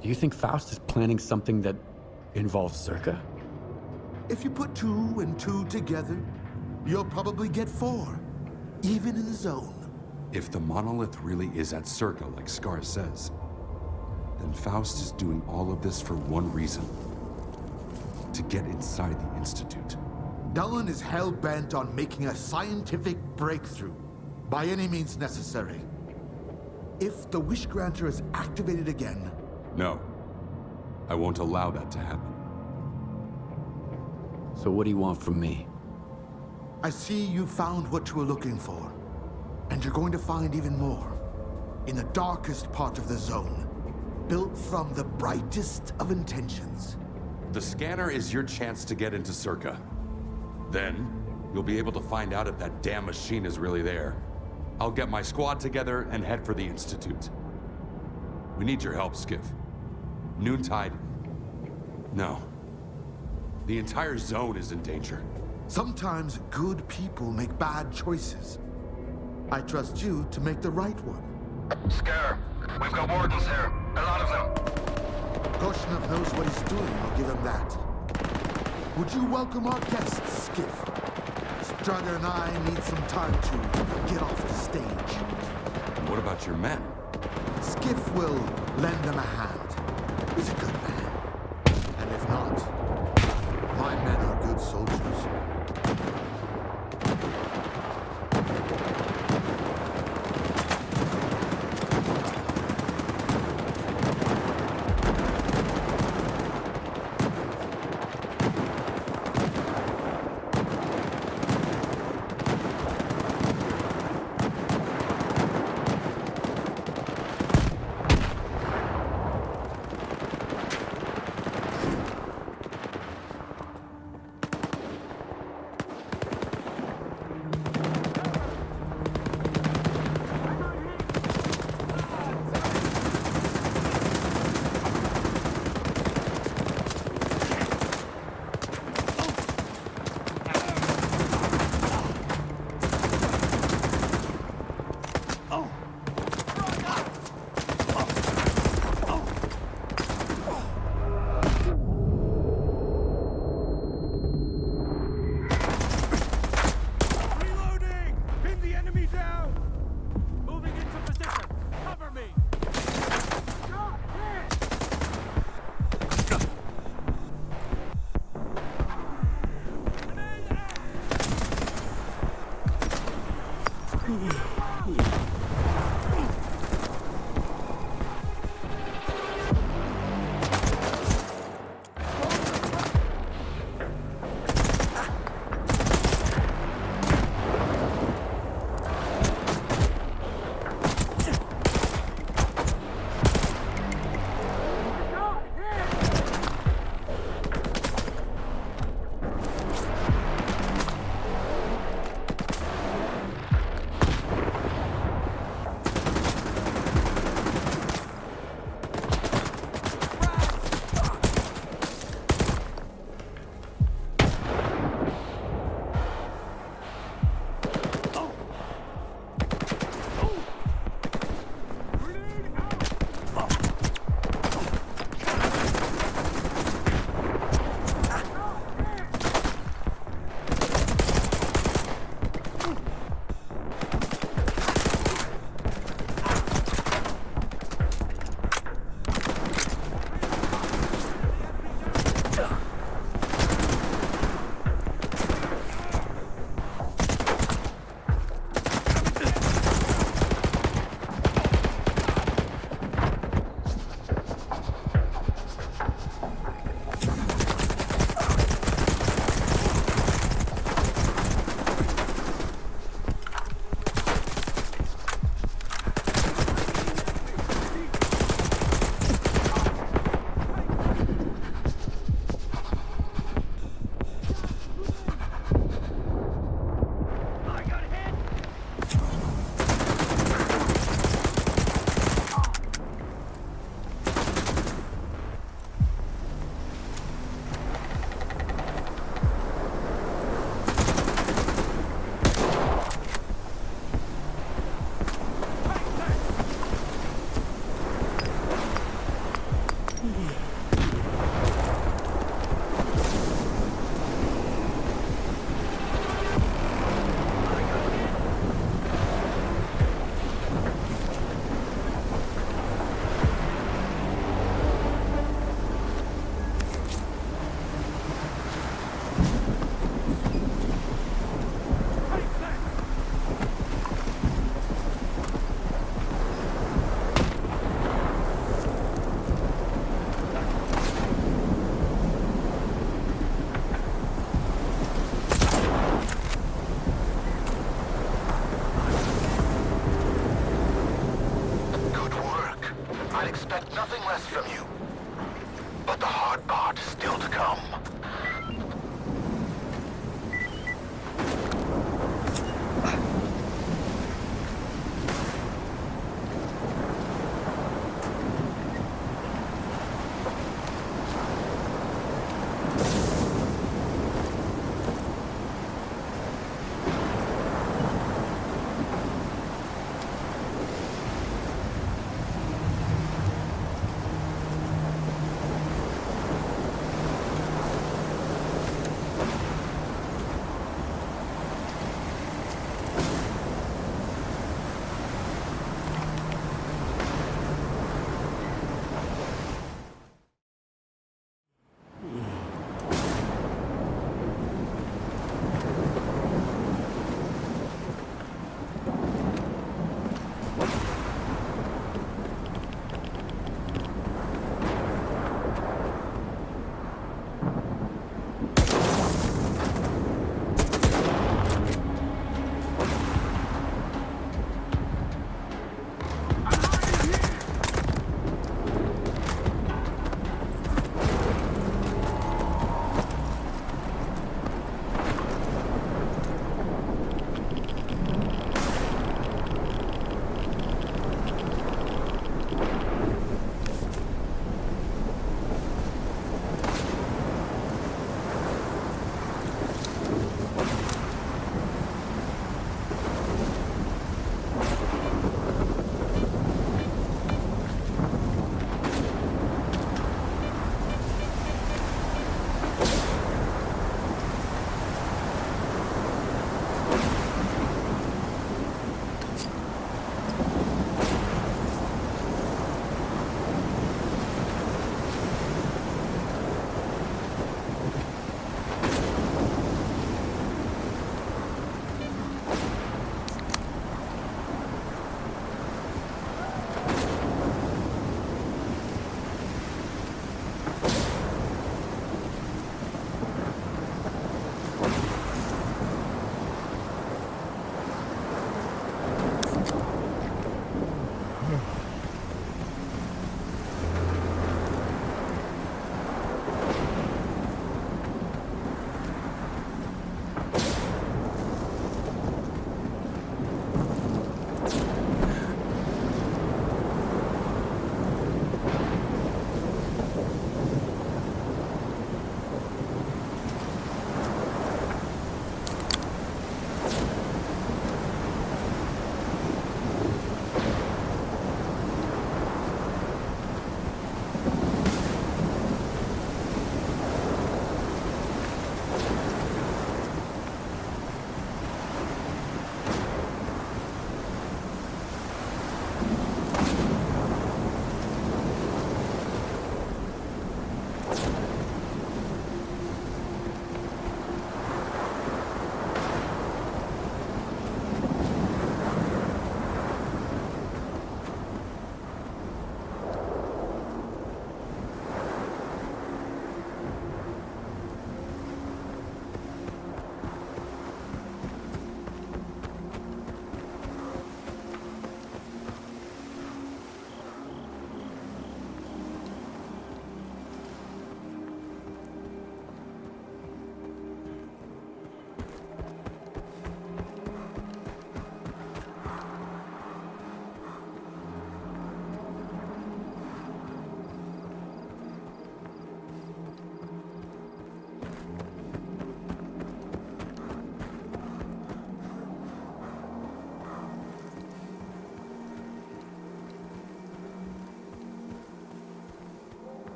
Do you think Faust is planning something that involves Circa? If you put 2 and 2 together, you'll probably get 4, even in the Zone. If the monolith really is at Circa, like Scar says, then Faust is doing all of this for one reason. To get inside the Institute. Dallin is hell-bent on making a scientific breakthrough, by any means necessary. If the Wish Granter is activated again... No. I won't allow that to happen. So what do you want from me? I see you found what you were looking for. And you're going to find even more. In the darkest part of the Zone. Built from the brightest of intentions. The scanner is your chance to get into Circa. Then, you'll be able to find out if that damn machine is really there. I'll get my squad together and head for the Institute. We need your help, Skiff. Noontide... No. The entire Zone is in danger. Sometimes good people make bad choices. I trust you to make the right one. Scare, we've got wardens here. A lot of them. Korshunov knows what he's doing, I'll give him that. Would you welcome our guests, Skiff? Strider and I need some time to get off the stage. And what about your men? Skiff will lend them a hand. He's a good man. And if not, my men are good soldiers.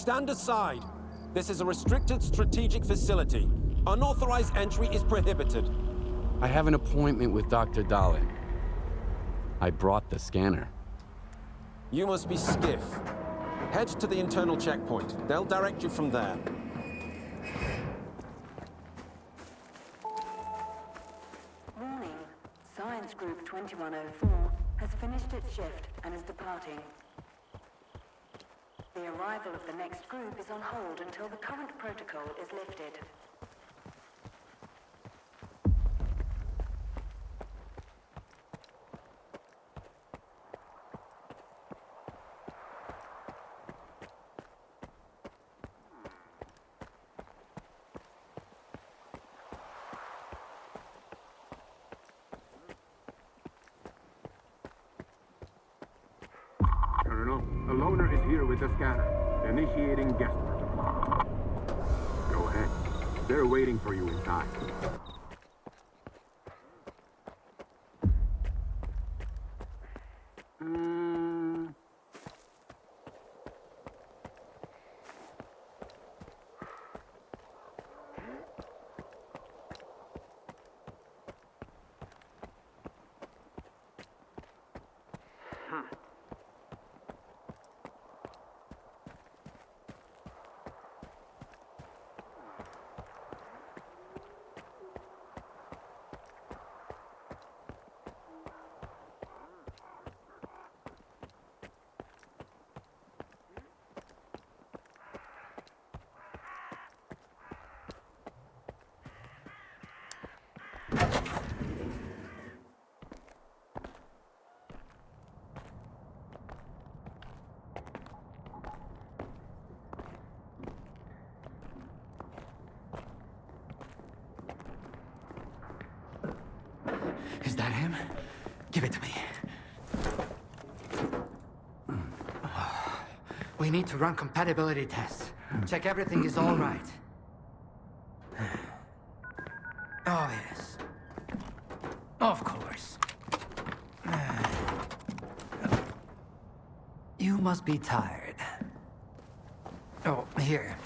stand aside. This is a restricted strategic facility. Unauthorized entry is prohibited. I have an appointment with Dr. Dahlin. I brought the scanner. You must be Skiff. Head to the internal checkpoint. They'll direct you from there. Warning. Science Group 2104 has finished its shift and is departing. The arrival of the next group is on hold until the current protocol is lifted. Colonel, a loner is here with the scanner. Initiating guest protocol. Go ahead. They're waiting for you inside. Is that him? Give it to me. We need to run compatibility tests. Check everything is all right. Oh, yes. Of course. You must be tired. Oh, here.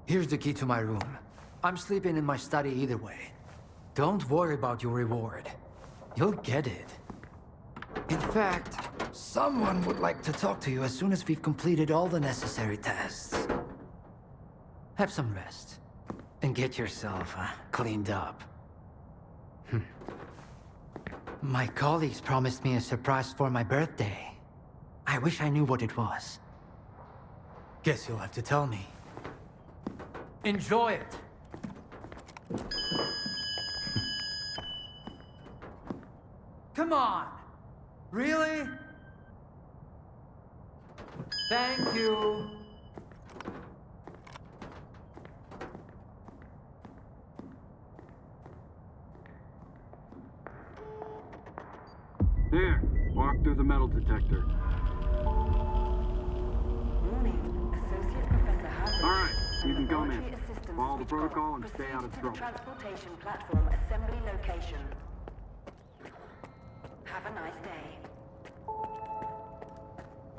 Here's the key to my room. I'm sleeping in my study either way. Don't worry about your reward. You'll get it. In fact, someone would like to talk to you as soon as we've completed all the necessary tests. Have some rest. And get yourself cleaned up. My colleagues promised me a surprise for my birthday. I wish I knew what it was. Guess you'll have to tell me. Enjoy it! Come on! Really? Thank you! There, walk through the metal detector. Warning, Associate Professor Harvey. All right, you can come in. Follow the protocol and stay out of trouble. Transportation platform assembly location. Have a nice day.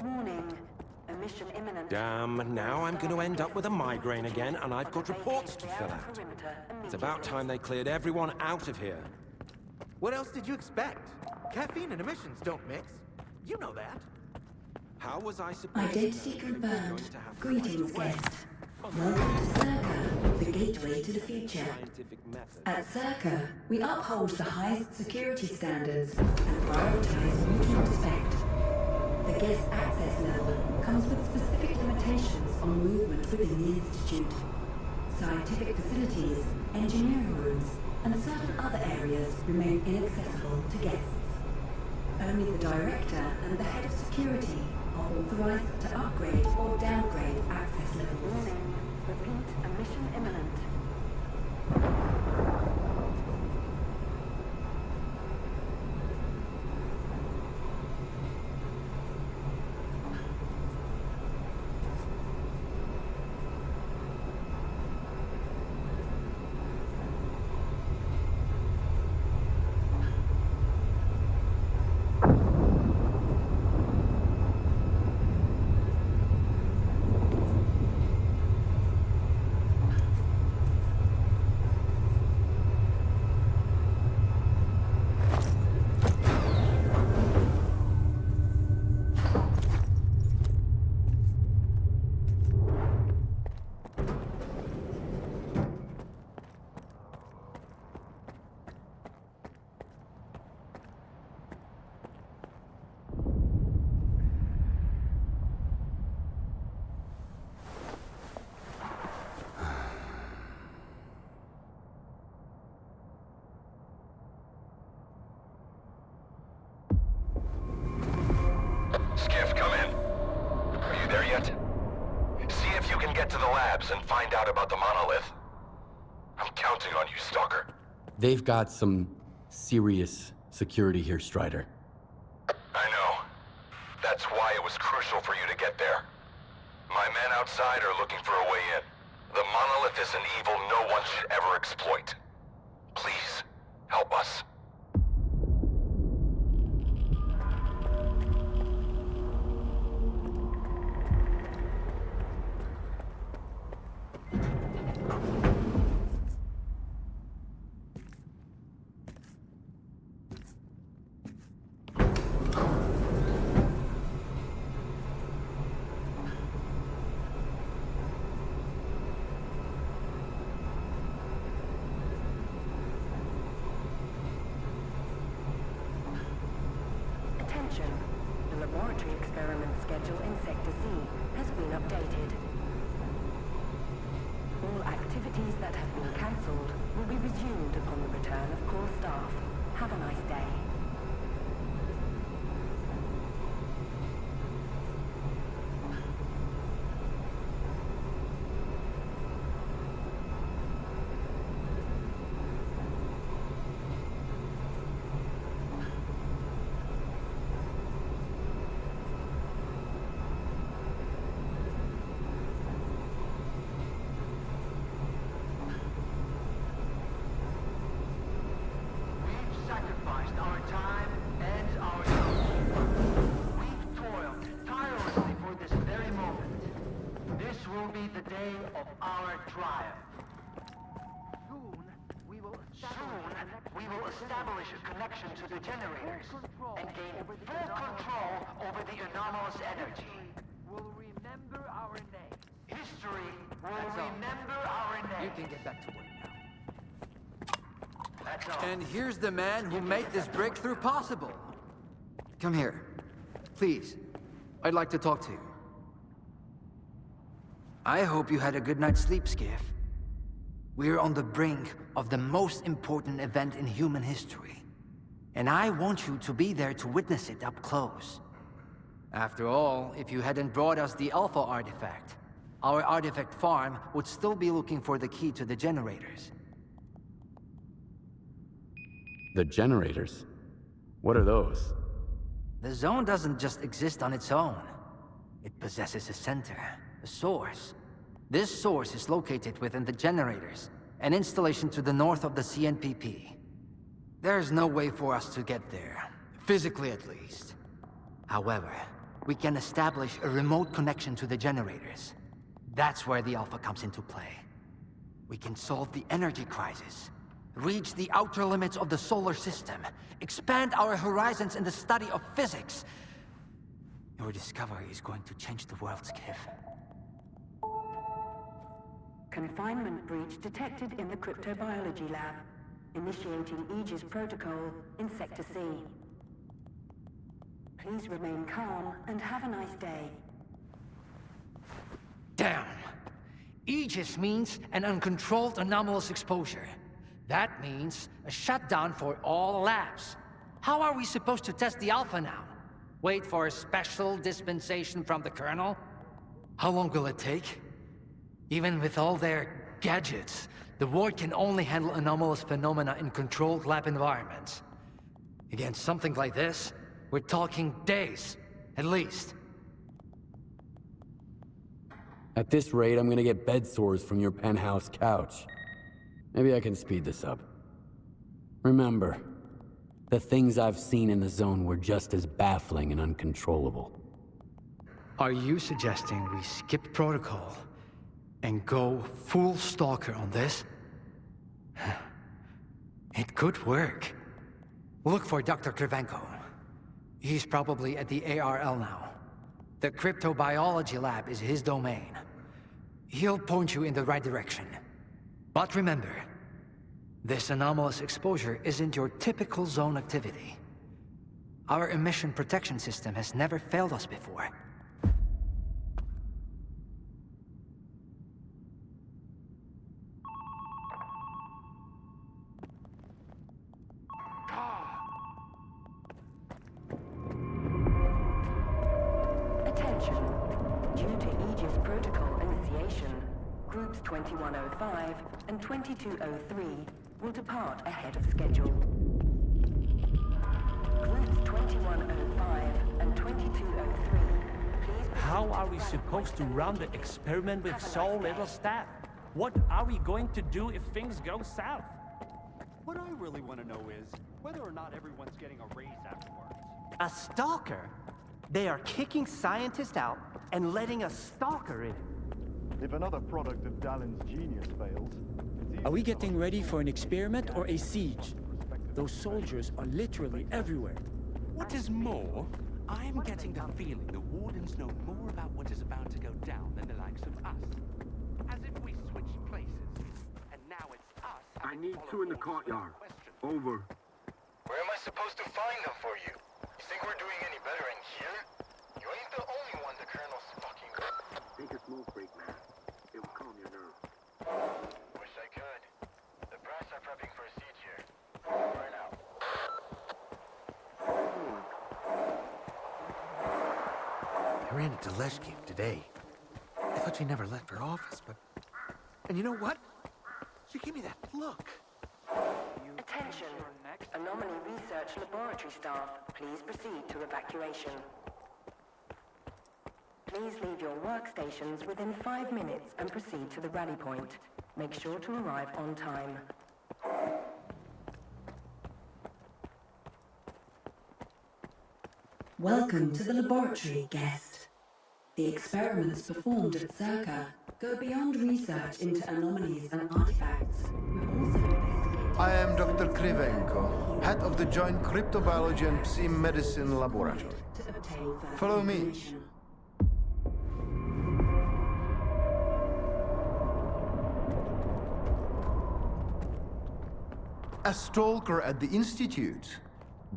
Warning, emission imminent. Damn, now I'm going to end up with a migraine again, and I've got reports to fill out. It's about time they cleared everyone out of here. What else did you expect? Caffeine and emissions don't mix. You know that. How was I supposed Identity confirmed. Greetings, guest. Welcome to STALKER, the gateway to the future. At STALKER, we uphold the highest security standards and prioritize mutual respect. The guest access level comes with specific limitations on movement within the Institute. Scientific facilities, engineering rooms, and certain other areas remain inaccessible to guests. Only the Director and the Head of Security are authorized to upgrade or downgrade access levels. Warning, repeat, emission imminent. you there yet? See if you can get to the labs and find out about the monolith. I'm counting on you, Stalker. They've got some serious security here, Strider. I know. That's why it was crucial for you to get there. My men outside are looking for a way in. The monolith is an evil no one should ever exploit. Please, help us. Attention. The laboratory experiment schedule in Sector C has been updated. All activities that have been cancelled will be resumed upon the return of core staff. Have a nice day. Establish a connection to the generators and gain full control over the anomalous energy. We'll remember our name. History will remember our name. You can get back to work now. That's all. And here's the man who made this breakthrough possible. Come here. Please. I'd like to talk to you. I hope you had a good night's sleep, Skiff. We're on the brink of the most important event in human history. And I want you to be there to witness it up close. After all, if you hadn't brought us the Alpha artifact, our artifact farm would still be looking for the key to the generators. The generators? What are those? The zone doesn't just exist on its own. It possesses a center, a source. This source is located within the generators, an installation to the north of the CNPP. There's no way for us to get there, physically at least. However, we can establish a remote connection to the generators. That's where the Alpha comes into play. We can solve the energy crisis, reach the outer limits of the solar system, expand our horizons in the study of physics. Your discovery is going to change the world, Skiff. Confinement breach detected in the cryptobiology lab. Initiating Aegis protocol in Sector C. Please remain calm and have a nice day. Damn! Aegis means an uncontrolled anomalous exposure. That means a shutdown for all labs. How are we supposed to test the Alpha now? Wait for a special dispensation from the Colonel? How long will it take? Even with all their gadgets, the Ward can only handle anomalous phenomena in controlled lab environments. Against something like this, we're talking days, at least. At this rate, I'm gonna get bed sores from your penthouse couch. Maybe I can speed this up. Remember, the things I've seen in the zone were just as baffling and uncontrollable. Are you suggesting we skip protocol and go full Stalker on this? It could work. Look for Dr. Krivenko. He's probably at the ARL now. The cryptobiology lab is his domain. He'll point you in the right direction. But remember, this anomalous exposure isn't your typical zone activity. Our emission protection system has never failed us before. Due to Aegis protocol initiation, groups 2105 and 2203 will depart ahead of schedule. Groups 2105 and 2203, please... How are we supposed to run the experiment with so little staff? What are we going to do if things go south? What I really want to know is whether or not everyone's getting a raise afterwards. A stalker? They are kicking scientists out and letting a stalker in. If another product of Dallin's genius fails... Are we getting ready for an experiment or a siege? Those soldiers are literally everywhere. What is more, I am getting the feeling the wardens know more about what is about to go down than the likes of us. As if we switched places, and now it's us... I need two in the courtyard. Over. Where am I supposed to find them for you? You think we're doing any better in here? You ain't the only one the Colonel's fucking... Take a smoke break, man. It will calm your nerves. Wish I could. The brass are prepping for a siege here. Over and out. I ran into Lascia today. I thought she never left her office, but... And you know what? She gave me that look. Attention. Anomaly Research Laboratory staff, please proceed to evacuation. Please leave your workstations within 5 minutes and proceed to the rally point. Make sure to arrive on time. Welcome to the laboratory, guest. The experiments performed at Circa go beyond research into anomalies and artifacts. We've also investigated... I am Dr. Krivenko, head of the Joint Cryptobiology and Psi Medicine Laboratory. Follow me. A stalker at the Institute?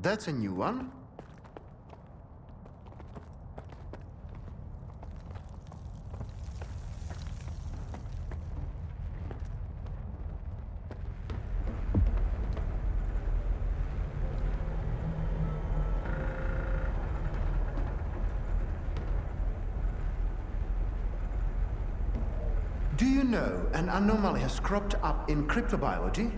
That's a new one. Do you know an anomaly has cropped up in cryptobiology?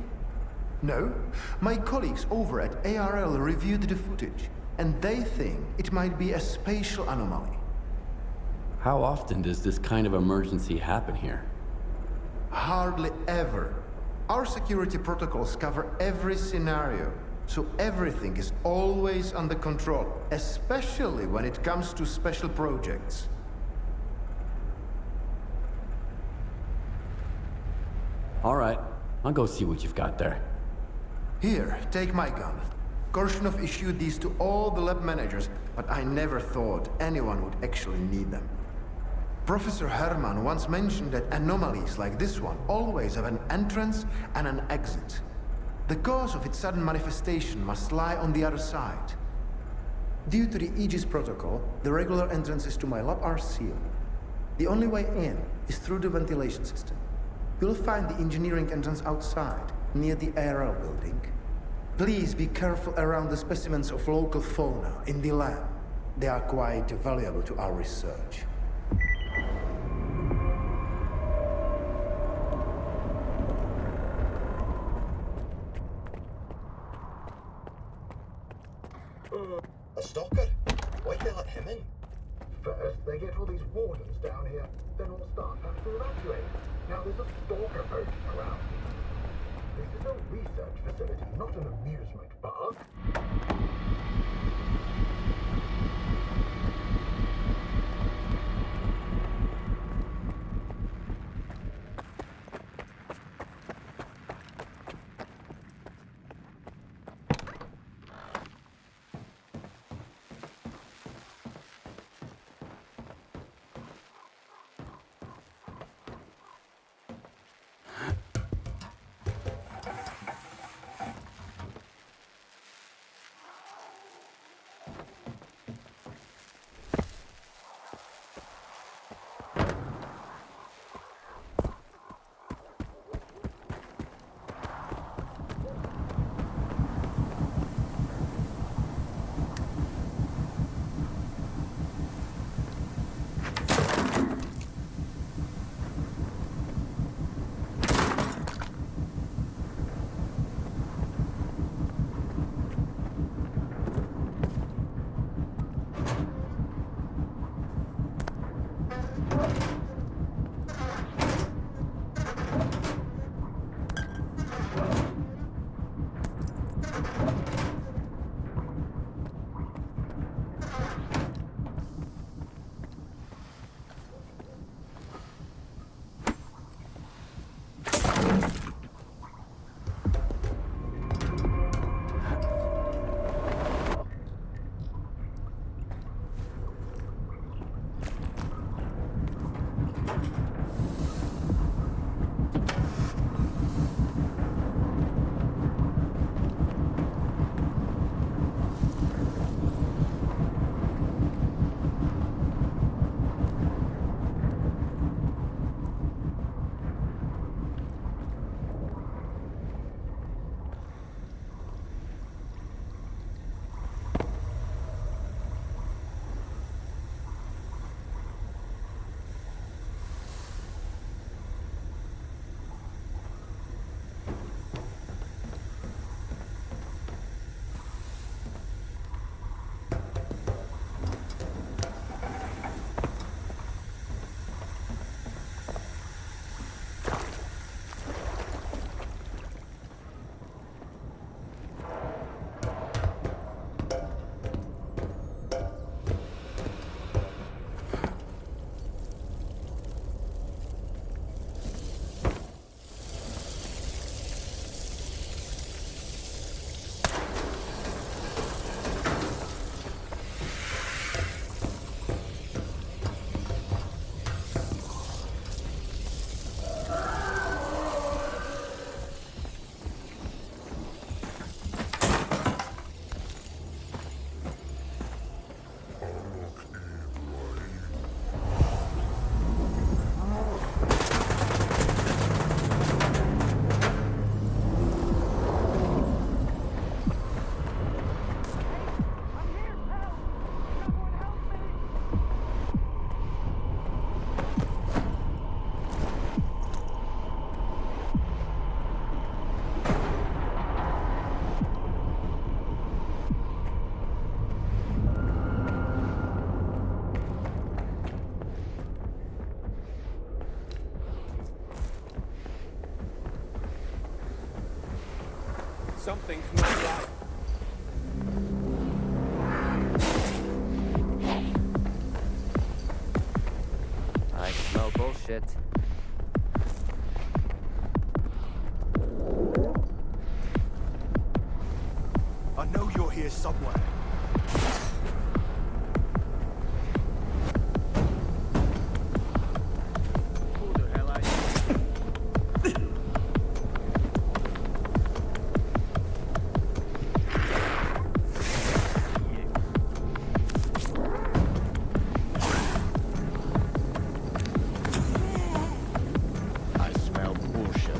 No? My colleagues over at ARL reviewed the footage, and they think it might be a spatial anomaly. How often does this kind of emergency happen here? Hardly ever. Our security protocols cover every scenario, so everything is always under control, especially when it comes to special projects. All right, I'll go see what you've got there. Here, take my gun. Korshunov issued these to all the lab managers, but I never thought anyone would actually need them. Professor Herman once mentioned that anomalies like this one always have an entrance and an exit. The cause of its sudden manifestation must lie on the other side. Due to the Aegis protocol, the regular entrances to my lab are sealed. The only way in is through the ventilation system. You'll find the engineering entrance outside, near the ARL building. Please be careful around the specimens of local fauna in the lab. They are quite valuable to our research. A stalker? Why'd they let him in? First, they get all these wardens down here, then all staff have to evacuate. Now there's a stalker poaching around. This is a research facility, not an amusement park. Something's not right. I smell bullshit. I know you're here somewhere. Who the hell are you? I smell bullshit.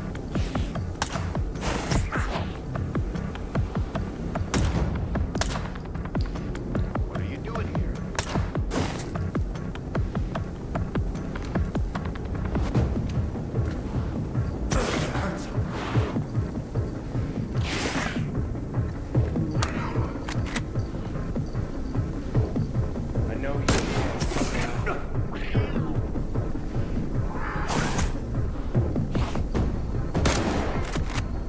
What are you doing here? I know you're here.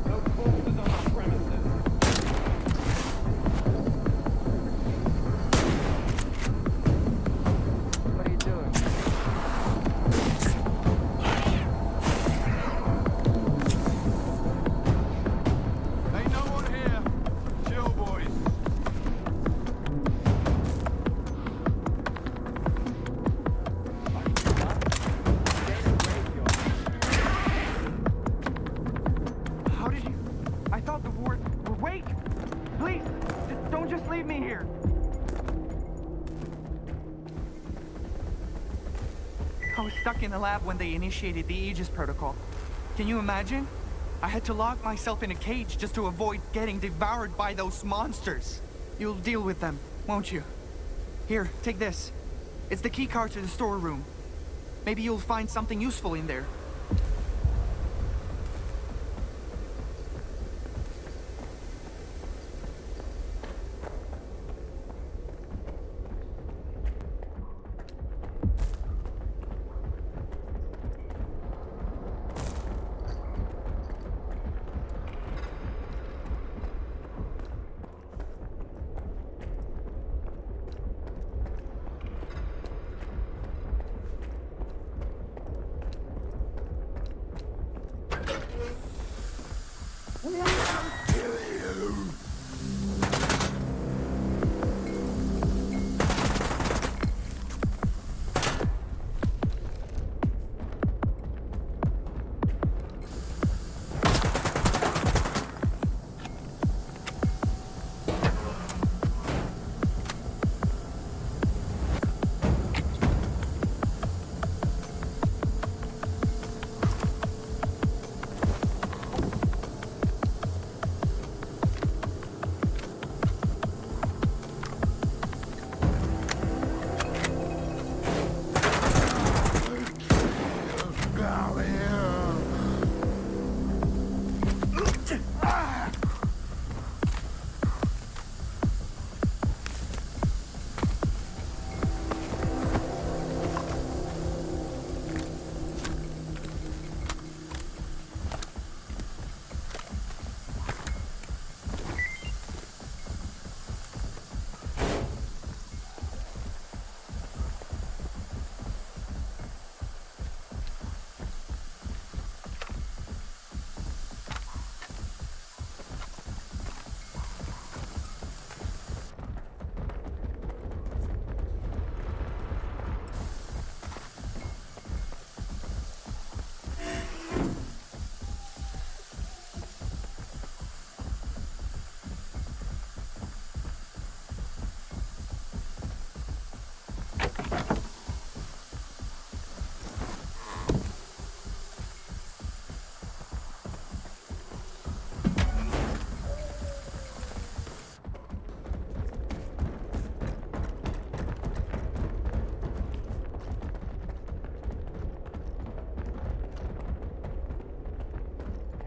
No corpses on our premises. What are you doing? Ain't no one here. Chill, boys. How did you... I thought the ward... Wait! Please! Don't just leave me here! I was stuck in the lab when they initiated the Aegis protocol. Can you imagine? I had to lock myself in a cage just to avoid getting devoured by those monsters. You'll deal with them, won't you? Here, take this. It's the key card to the storeroom. Maybe you'll find something useful in there.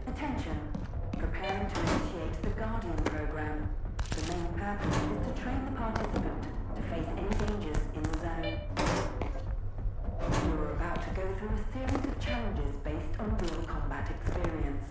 Attention. Preparing to initiate the Guardian program. The main purpose is to train the participant to face any dangers in the zone. You are about to go through a series of challenges based on real combat experience.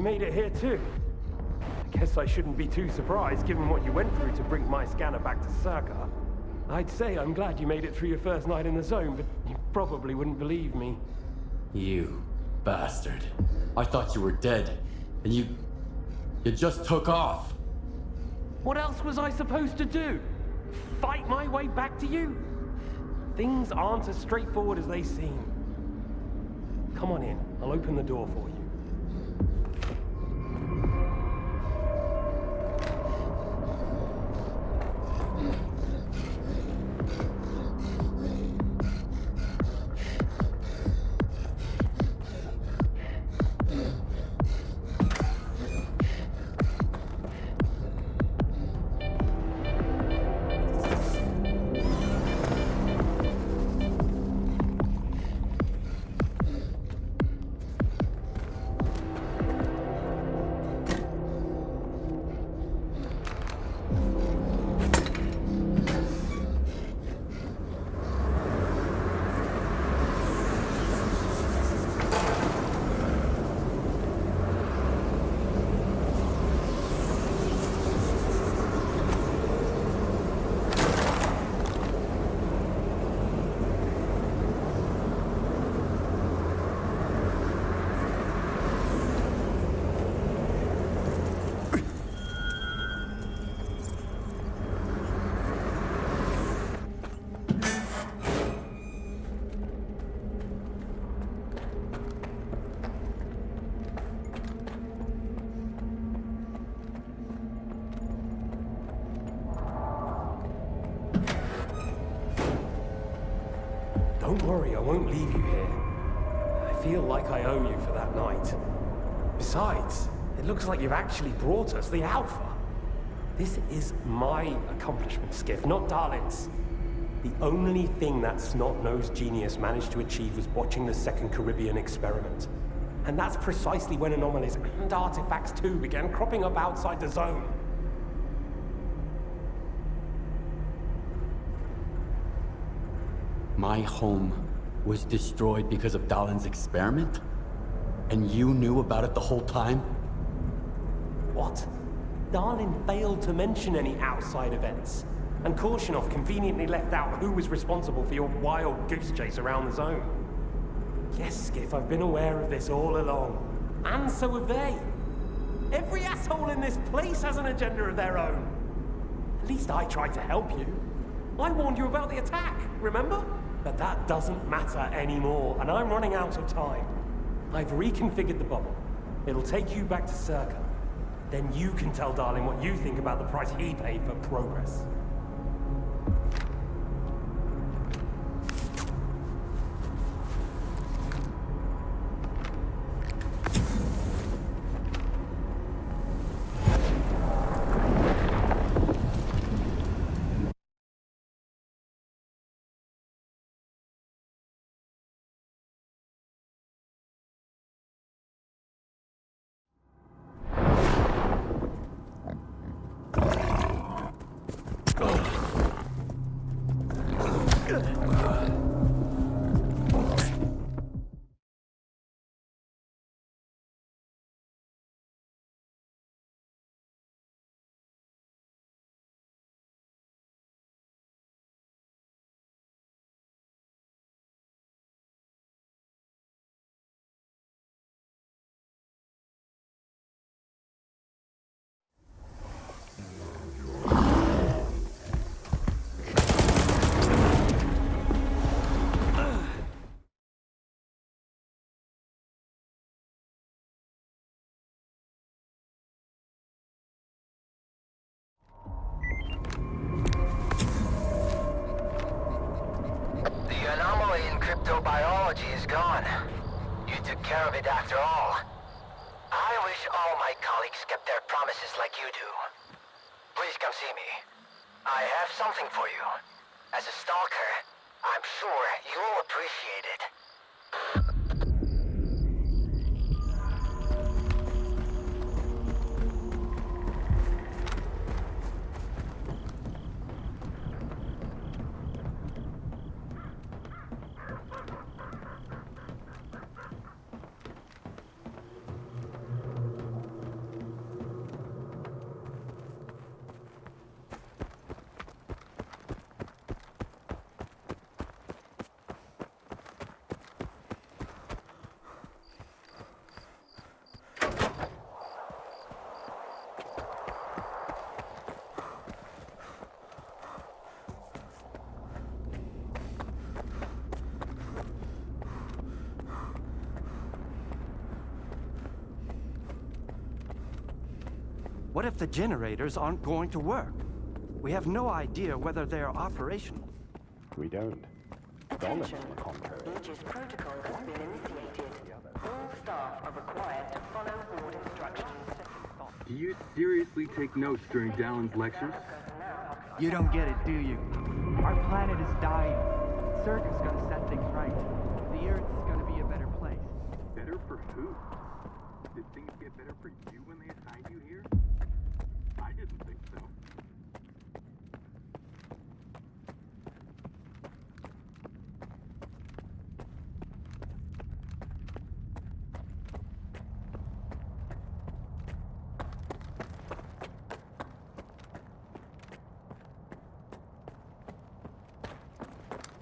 made it here too. I guess I shouldn't be too surprised given what you went through to bring my scanner back to Circa. I'd say I'm glad you made it through your first night in the zone, but you probably wouldn't believe me. You bastard. I thought you were dead, and you just took off. What else was I supposed to do? Fight my way back to you? Things aren't as straightforward as they seem. Come on in, I'll open the door for you. Don't worry, I won't leave you here. I feel like I owe you for that night. Besides, it looks like you've actually brought us the Alpha. This is my accomplishment, Skiff, not Darlin's. The only thing that snot-nosed genius managed to achieve was watching the Second Caribbean experiment. And that's precisely when anomalies and artifacts too began cropping up outside the zone. My home was destroyed because of Dalin's experiment? And you knew about it the whole time? What? Darlin failed to mention any outside events, and Korshunov conveniently left out who was responsible for your wild goose chase around the zone. Yes, Skiff, I've been aware of this all along. And so have they. Every asshole in this place has an agenda of their own. At least I tried to help you. I warned you about the attack, remember? But that doesn't matter anymore, and I'm running out of time. I've reconfigured the bubble. It'll take you back to Circa. Then you can tell Darlin what you think about the price he paid for progress. Cryptobiology is gone. You took care of it after all. I wish all my colleagues kept their promises like you do. Please come see me. I have something for you. As a stalker, I'm sure you'll appreciate it. What if the generators aren't going to work? We have no idea whether they are operational. We don't. Attention. Aegis protocol has been initiated. All staff are required to follow board instructions. Do you seriously take notes during Dallon's lectures? You don't get it, do you? Our planet is dying. Circa's gonna set things right. The Earth's gonna be a better place. Better for who? Did things get better for you when they assigned you here? I didn't think so.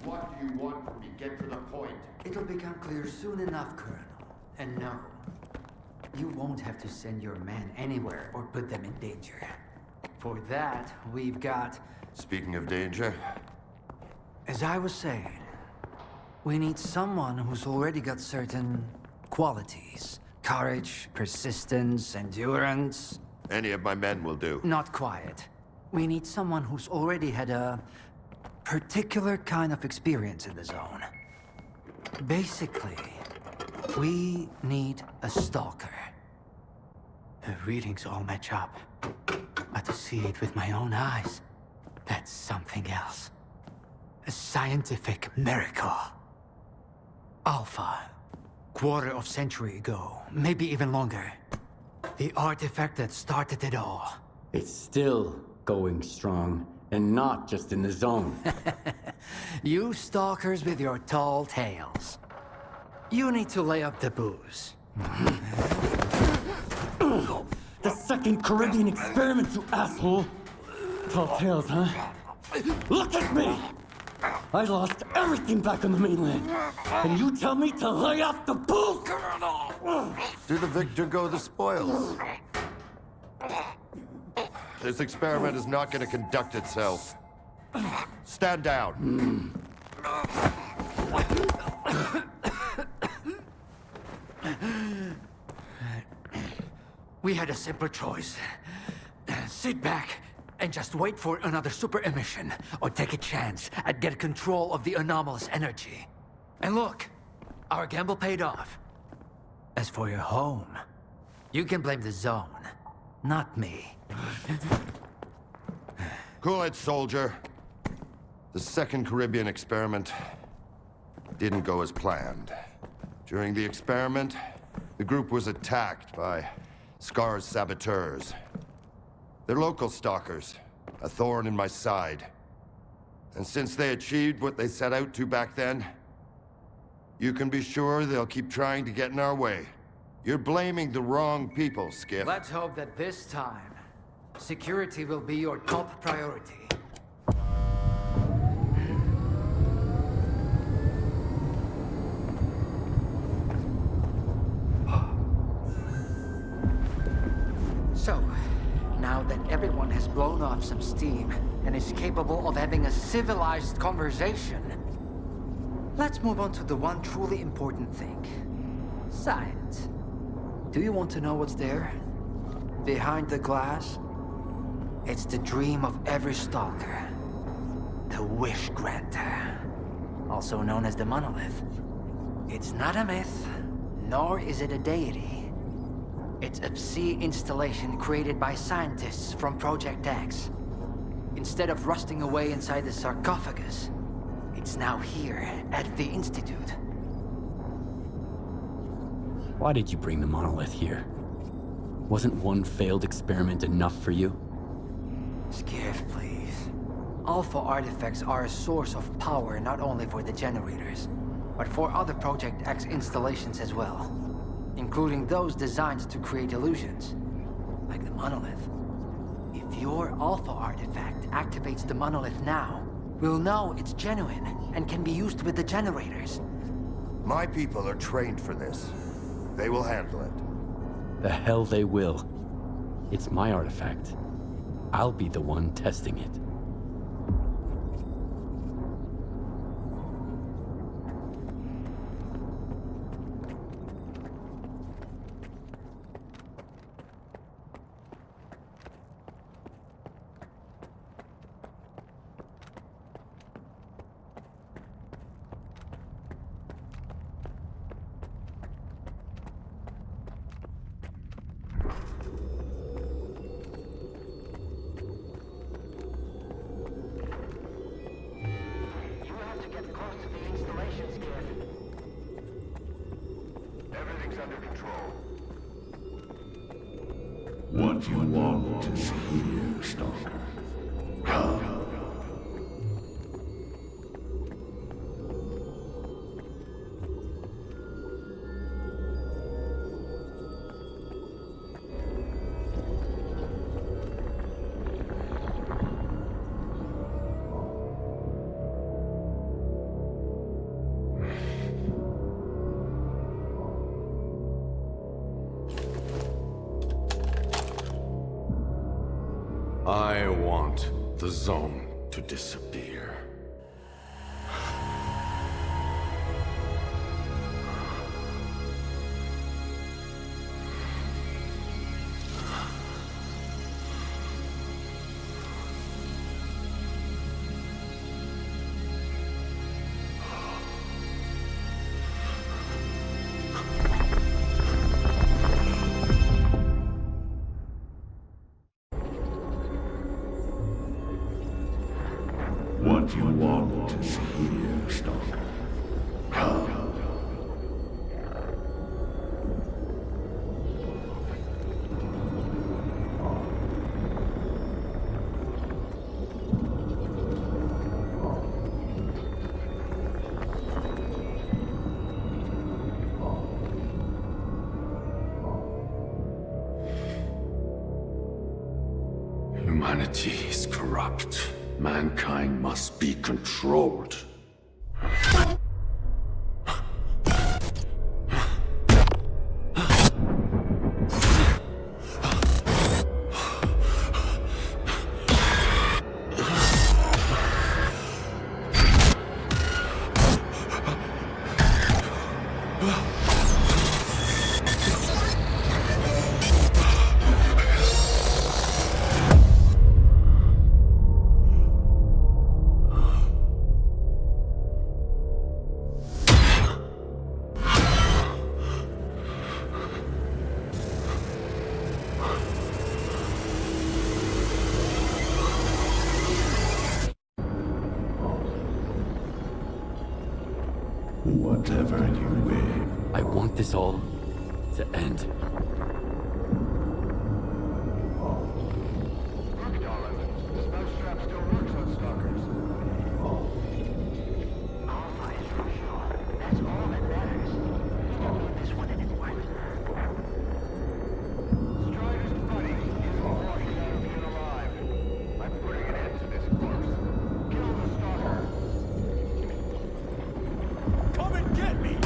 What do you want from me? Get to the point. It'll become clear soon enough, Colonel. And no, you won't have to send your men anywhere or put them in danger. For that, we've got... Speaking of danger... As I was saying, we need someone who's already got certain qualities. Courage, persistence, endurance. Any of my men will do. Not quiet. We need someone who's already had a particular kind of experience in the zone. Basically, we need a stalker. The readings all match up, but to see it with my own eyes, that's something else. A scientific miracle. Alpha. Quarter of century ago, maybe even longer. The artifact that started it all. It's still going strong, and not just in the zone. You stalkers with your tall tales. You need to lay up the booze. The second Caribbean experiment, you asshole! Tall tales, huh? Look at me! I lost everything back on the mainland. And you tell me to lay off the booze? To the victor go the spoils. This experiment is not going to conduct itself. Stand down. We had a simple choice. Sit back and just wait for another super emission, or take a chance at get control of the anomalous energy. And look, our gamble paid off. As for your home, you can blame the zone, not me. Cool it, soldier. The second Caribbean experiment didn't go as planned. During the experiment, the group was attacked by Scar's saboteurs. They're local stalkers, a thorn in my side. And since they achieved what they set out to back then, you can be sure they'll keep trying to get in our way. You're blaming the wrong people, Skip. Let's hope that this time, security will be your top priority. So, now that everyone has blown off some steam and is capable of having a civilized conversation, let's move on to the one truly important thing. Science. Do you want to know what's there? Behind the glass? It's the dream of every stalker. The wish granter. Also known as the monolith. It's not a myth, nor is it a deity. It's a sea installation created by scientists from Project X. Instead of rusting away inside the sarcophagus, it's now here at the Institute. Why did you bring the monolith here? Wasn't one failed experiment enough for you? Skiff, please. Alpha artifacts are a source of power not only for the generators, but for other Project X installations as well. Including those designed to create illusions, like the monolith. If your Alpha artifact activates the monolith now, we'll know it's genuine and can be used with the generators. My people are trained for this. They will handle it. The hell they will. It's my artifact. I'll be the one testing it. What you want is here, Stalker. Come. I want the zone to disappear. What you want is here, Stalker. Come. Humanity is corrupt. Mankind must be controlled. Whatever you will. I want this all to end. Come and get me!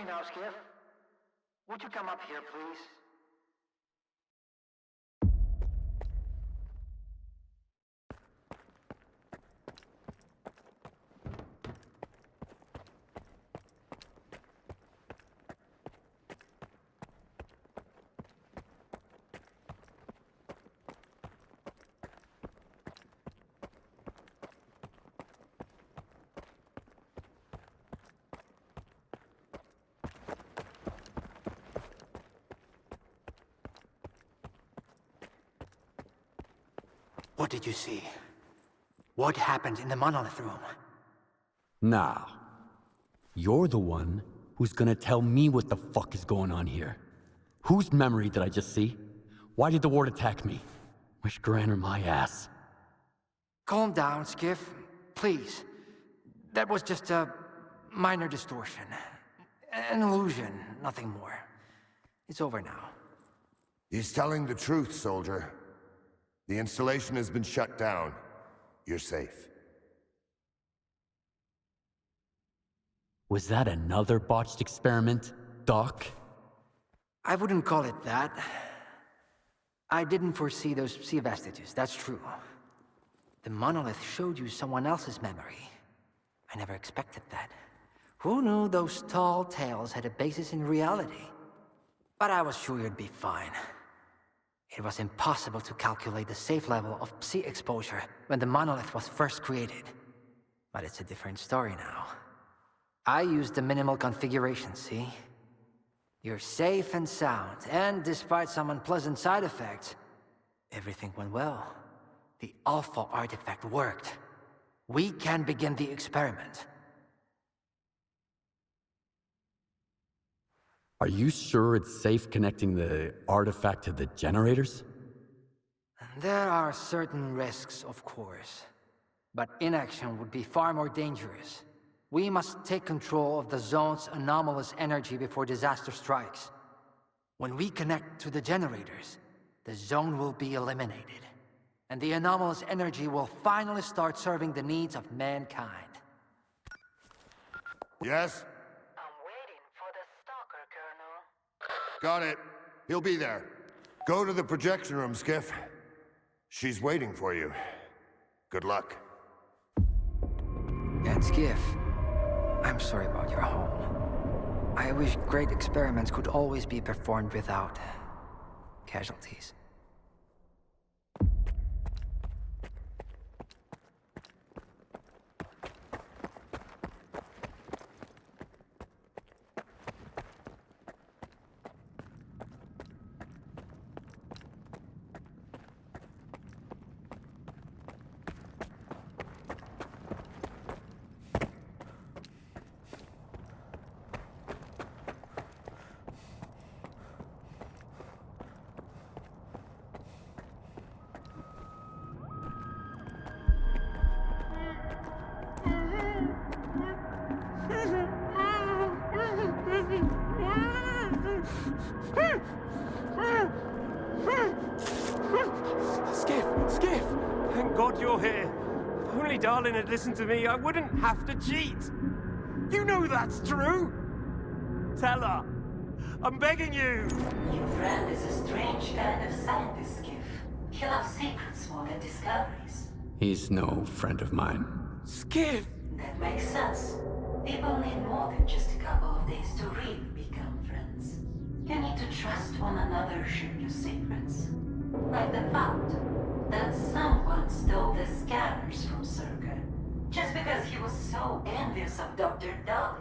now, Skiff. Would you come up here, please? What did you see? What happened in the monolith room? Now, you're the one who's gonna tell me what the fuck is going on here. Whose memory did I just see? Why did the ward attack me? Wish Granner my ass. Calm down, Skiff. Please. That was just a minor distortion. An illusion, nothing more. It's over now. He's telling the truth, soldier. The installation has been shut down. You're safe. Was that another botched experiment, Doc? I wouldn't call it that. I didn't foresee those sea vestiges, that's true. The monolith showed you someone else's memory. I never expected that. Who knew those tall tales had a basis in reality? But I was sure you'd be fine. It was impossible to calculate the safe level of sea exposure when the monolith was first created. But it's a different story now. I used the minimal configuration, see? You're safe and sound, and despite some unpleasant side effects, everything went well. The Alpha artifact worked. We can begin the experiment. Are you sure it's safe connecting the artifact to the generators? There are certain risks, of course. But inaction would be far more dangerous. We must take control of the zone's anomalous energy before disaster strikes. When we connect to the generators, the zone will be eliminated. And the anomalous energy will finally start serving the needs of mankind. Yes? I'm waiting for the Stalker, Colonel. Got it. He'll be there. Go to the projection room, Skiff. She's waiting for you. Good luck. And Skiff, I'm sorry about your home. I wish great experiments could always be performed without casualties. Skiff! Thank God you're here. If only Darlin had listened to me, I wouldn't have to cheat. You know that's true. Tell her. I'm begging you. Your friend is a strange kind of scientist, Skiff. He loves secrets more than discoveries. He's no friend of mine. Skiff! That makes sense. People need more than just a couple of days to really become friends. You need to trust one another, share your secrets. Like the fact that someone stole the scanners from Circa just because he was so envious of Dr. Dolly.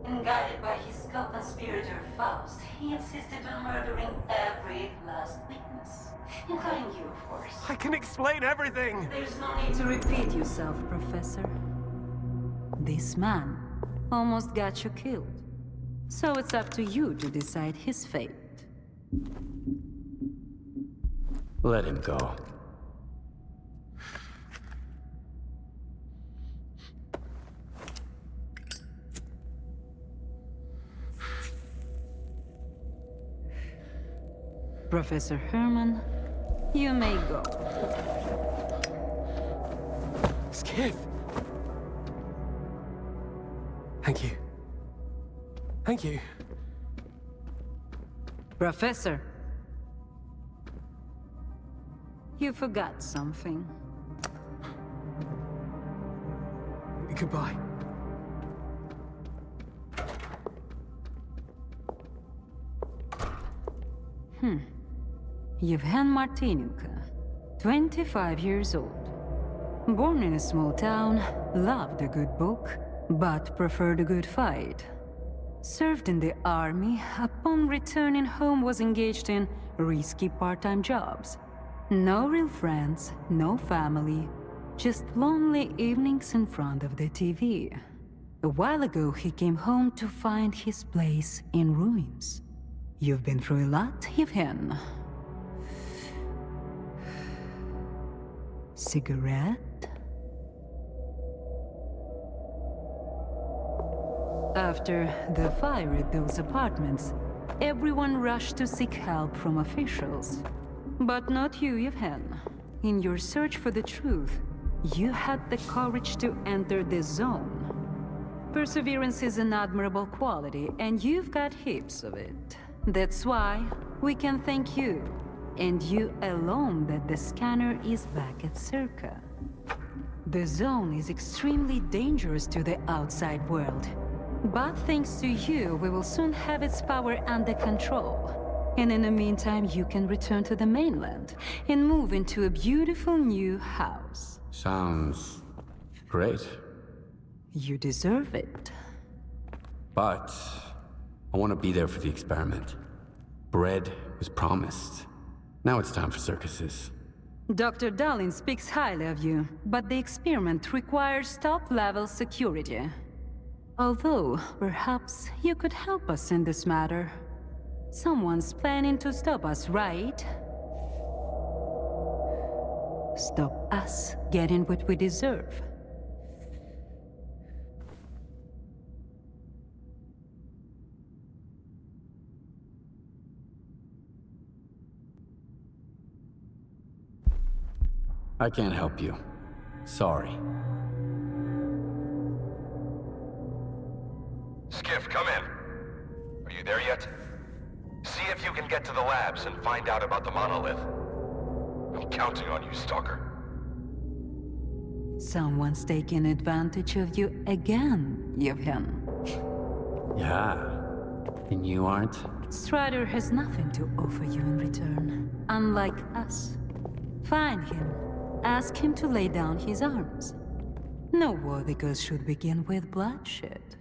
And guided by his co-conspirator Faust, he insisted on murdering every last witness, including you, of course. I can explain everything! There's no need to repeat yourself, Professor. This man almost got you killed. So it's up to you to decide his fate. Let him go. Professor Herman, you may go. Skiff! Thank you. Thank you. Professor. You forgot something. Goodbye. Yevhen Martinenko, 25 years old. Born in a small town, loved a good book, but preferred a good fight. Served in the army, upon returning home was engaged in risky part-time jobs. No real friends, no family, just lonely evenings in front of the TV. A while ago, he came home to find his place in ruins. You've been through a lot, Yevhen. Cigarette? After the fire at those apartments, everyone rushed to seek help from officials. But not you, Yevhen. In your search for the truth, you had the courage to enter the Zone. Perseverance is an admirable quality, and you've got heaps of it. That's why we can thank you, and you alone, that the scanner is back at Circa. The Zone is extremely dangerous to the outside world. But thanks to you, we will soon have its power under control. And in the meantime, you can return to the mainland and move into a beautiful new house. Sounds great. You deserve it. But I want to be there for the experiment. Bread was promised. Now it's time for circuses. Dr. Darling speaks highly of you, but the experiment requires top-level security. Although, perhaps you could help us in this matter. Someone's planning to stop us, right? Stop us getting what we deserve. I can't help you. Sorry. Skiff, come in. Are you there yet? See if you can get to the labs and find out about the monolith. I'm counting on you, Stalker. Someone's taking advantage of you again, Yevhen. Yeah. And you aren't? Strider has nothing to offer you in return, unlike us. Find him. Ask him to lay down his arms. No war because should begin with bloodshed.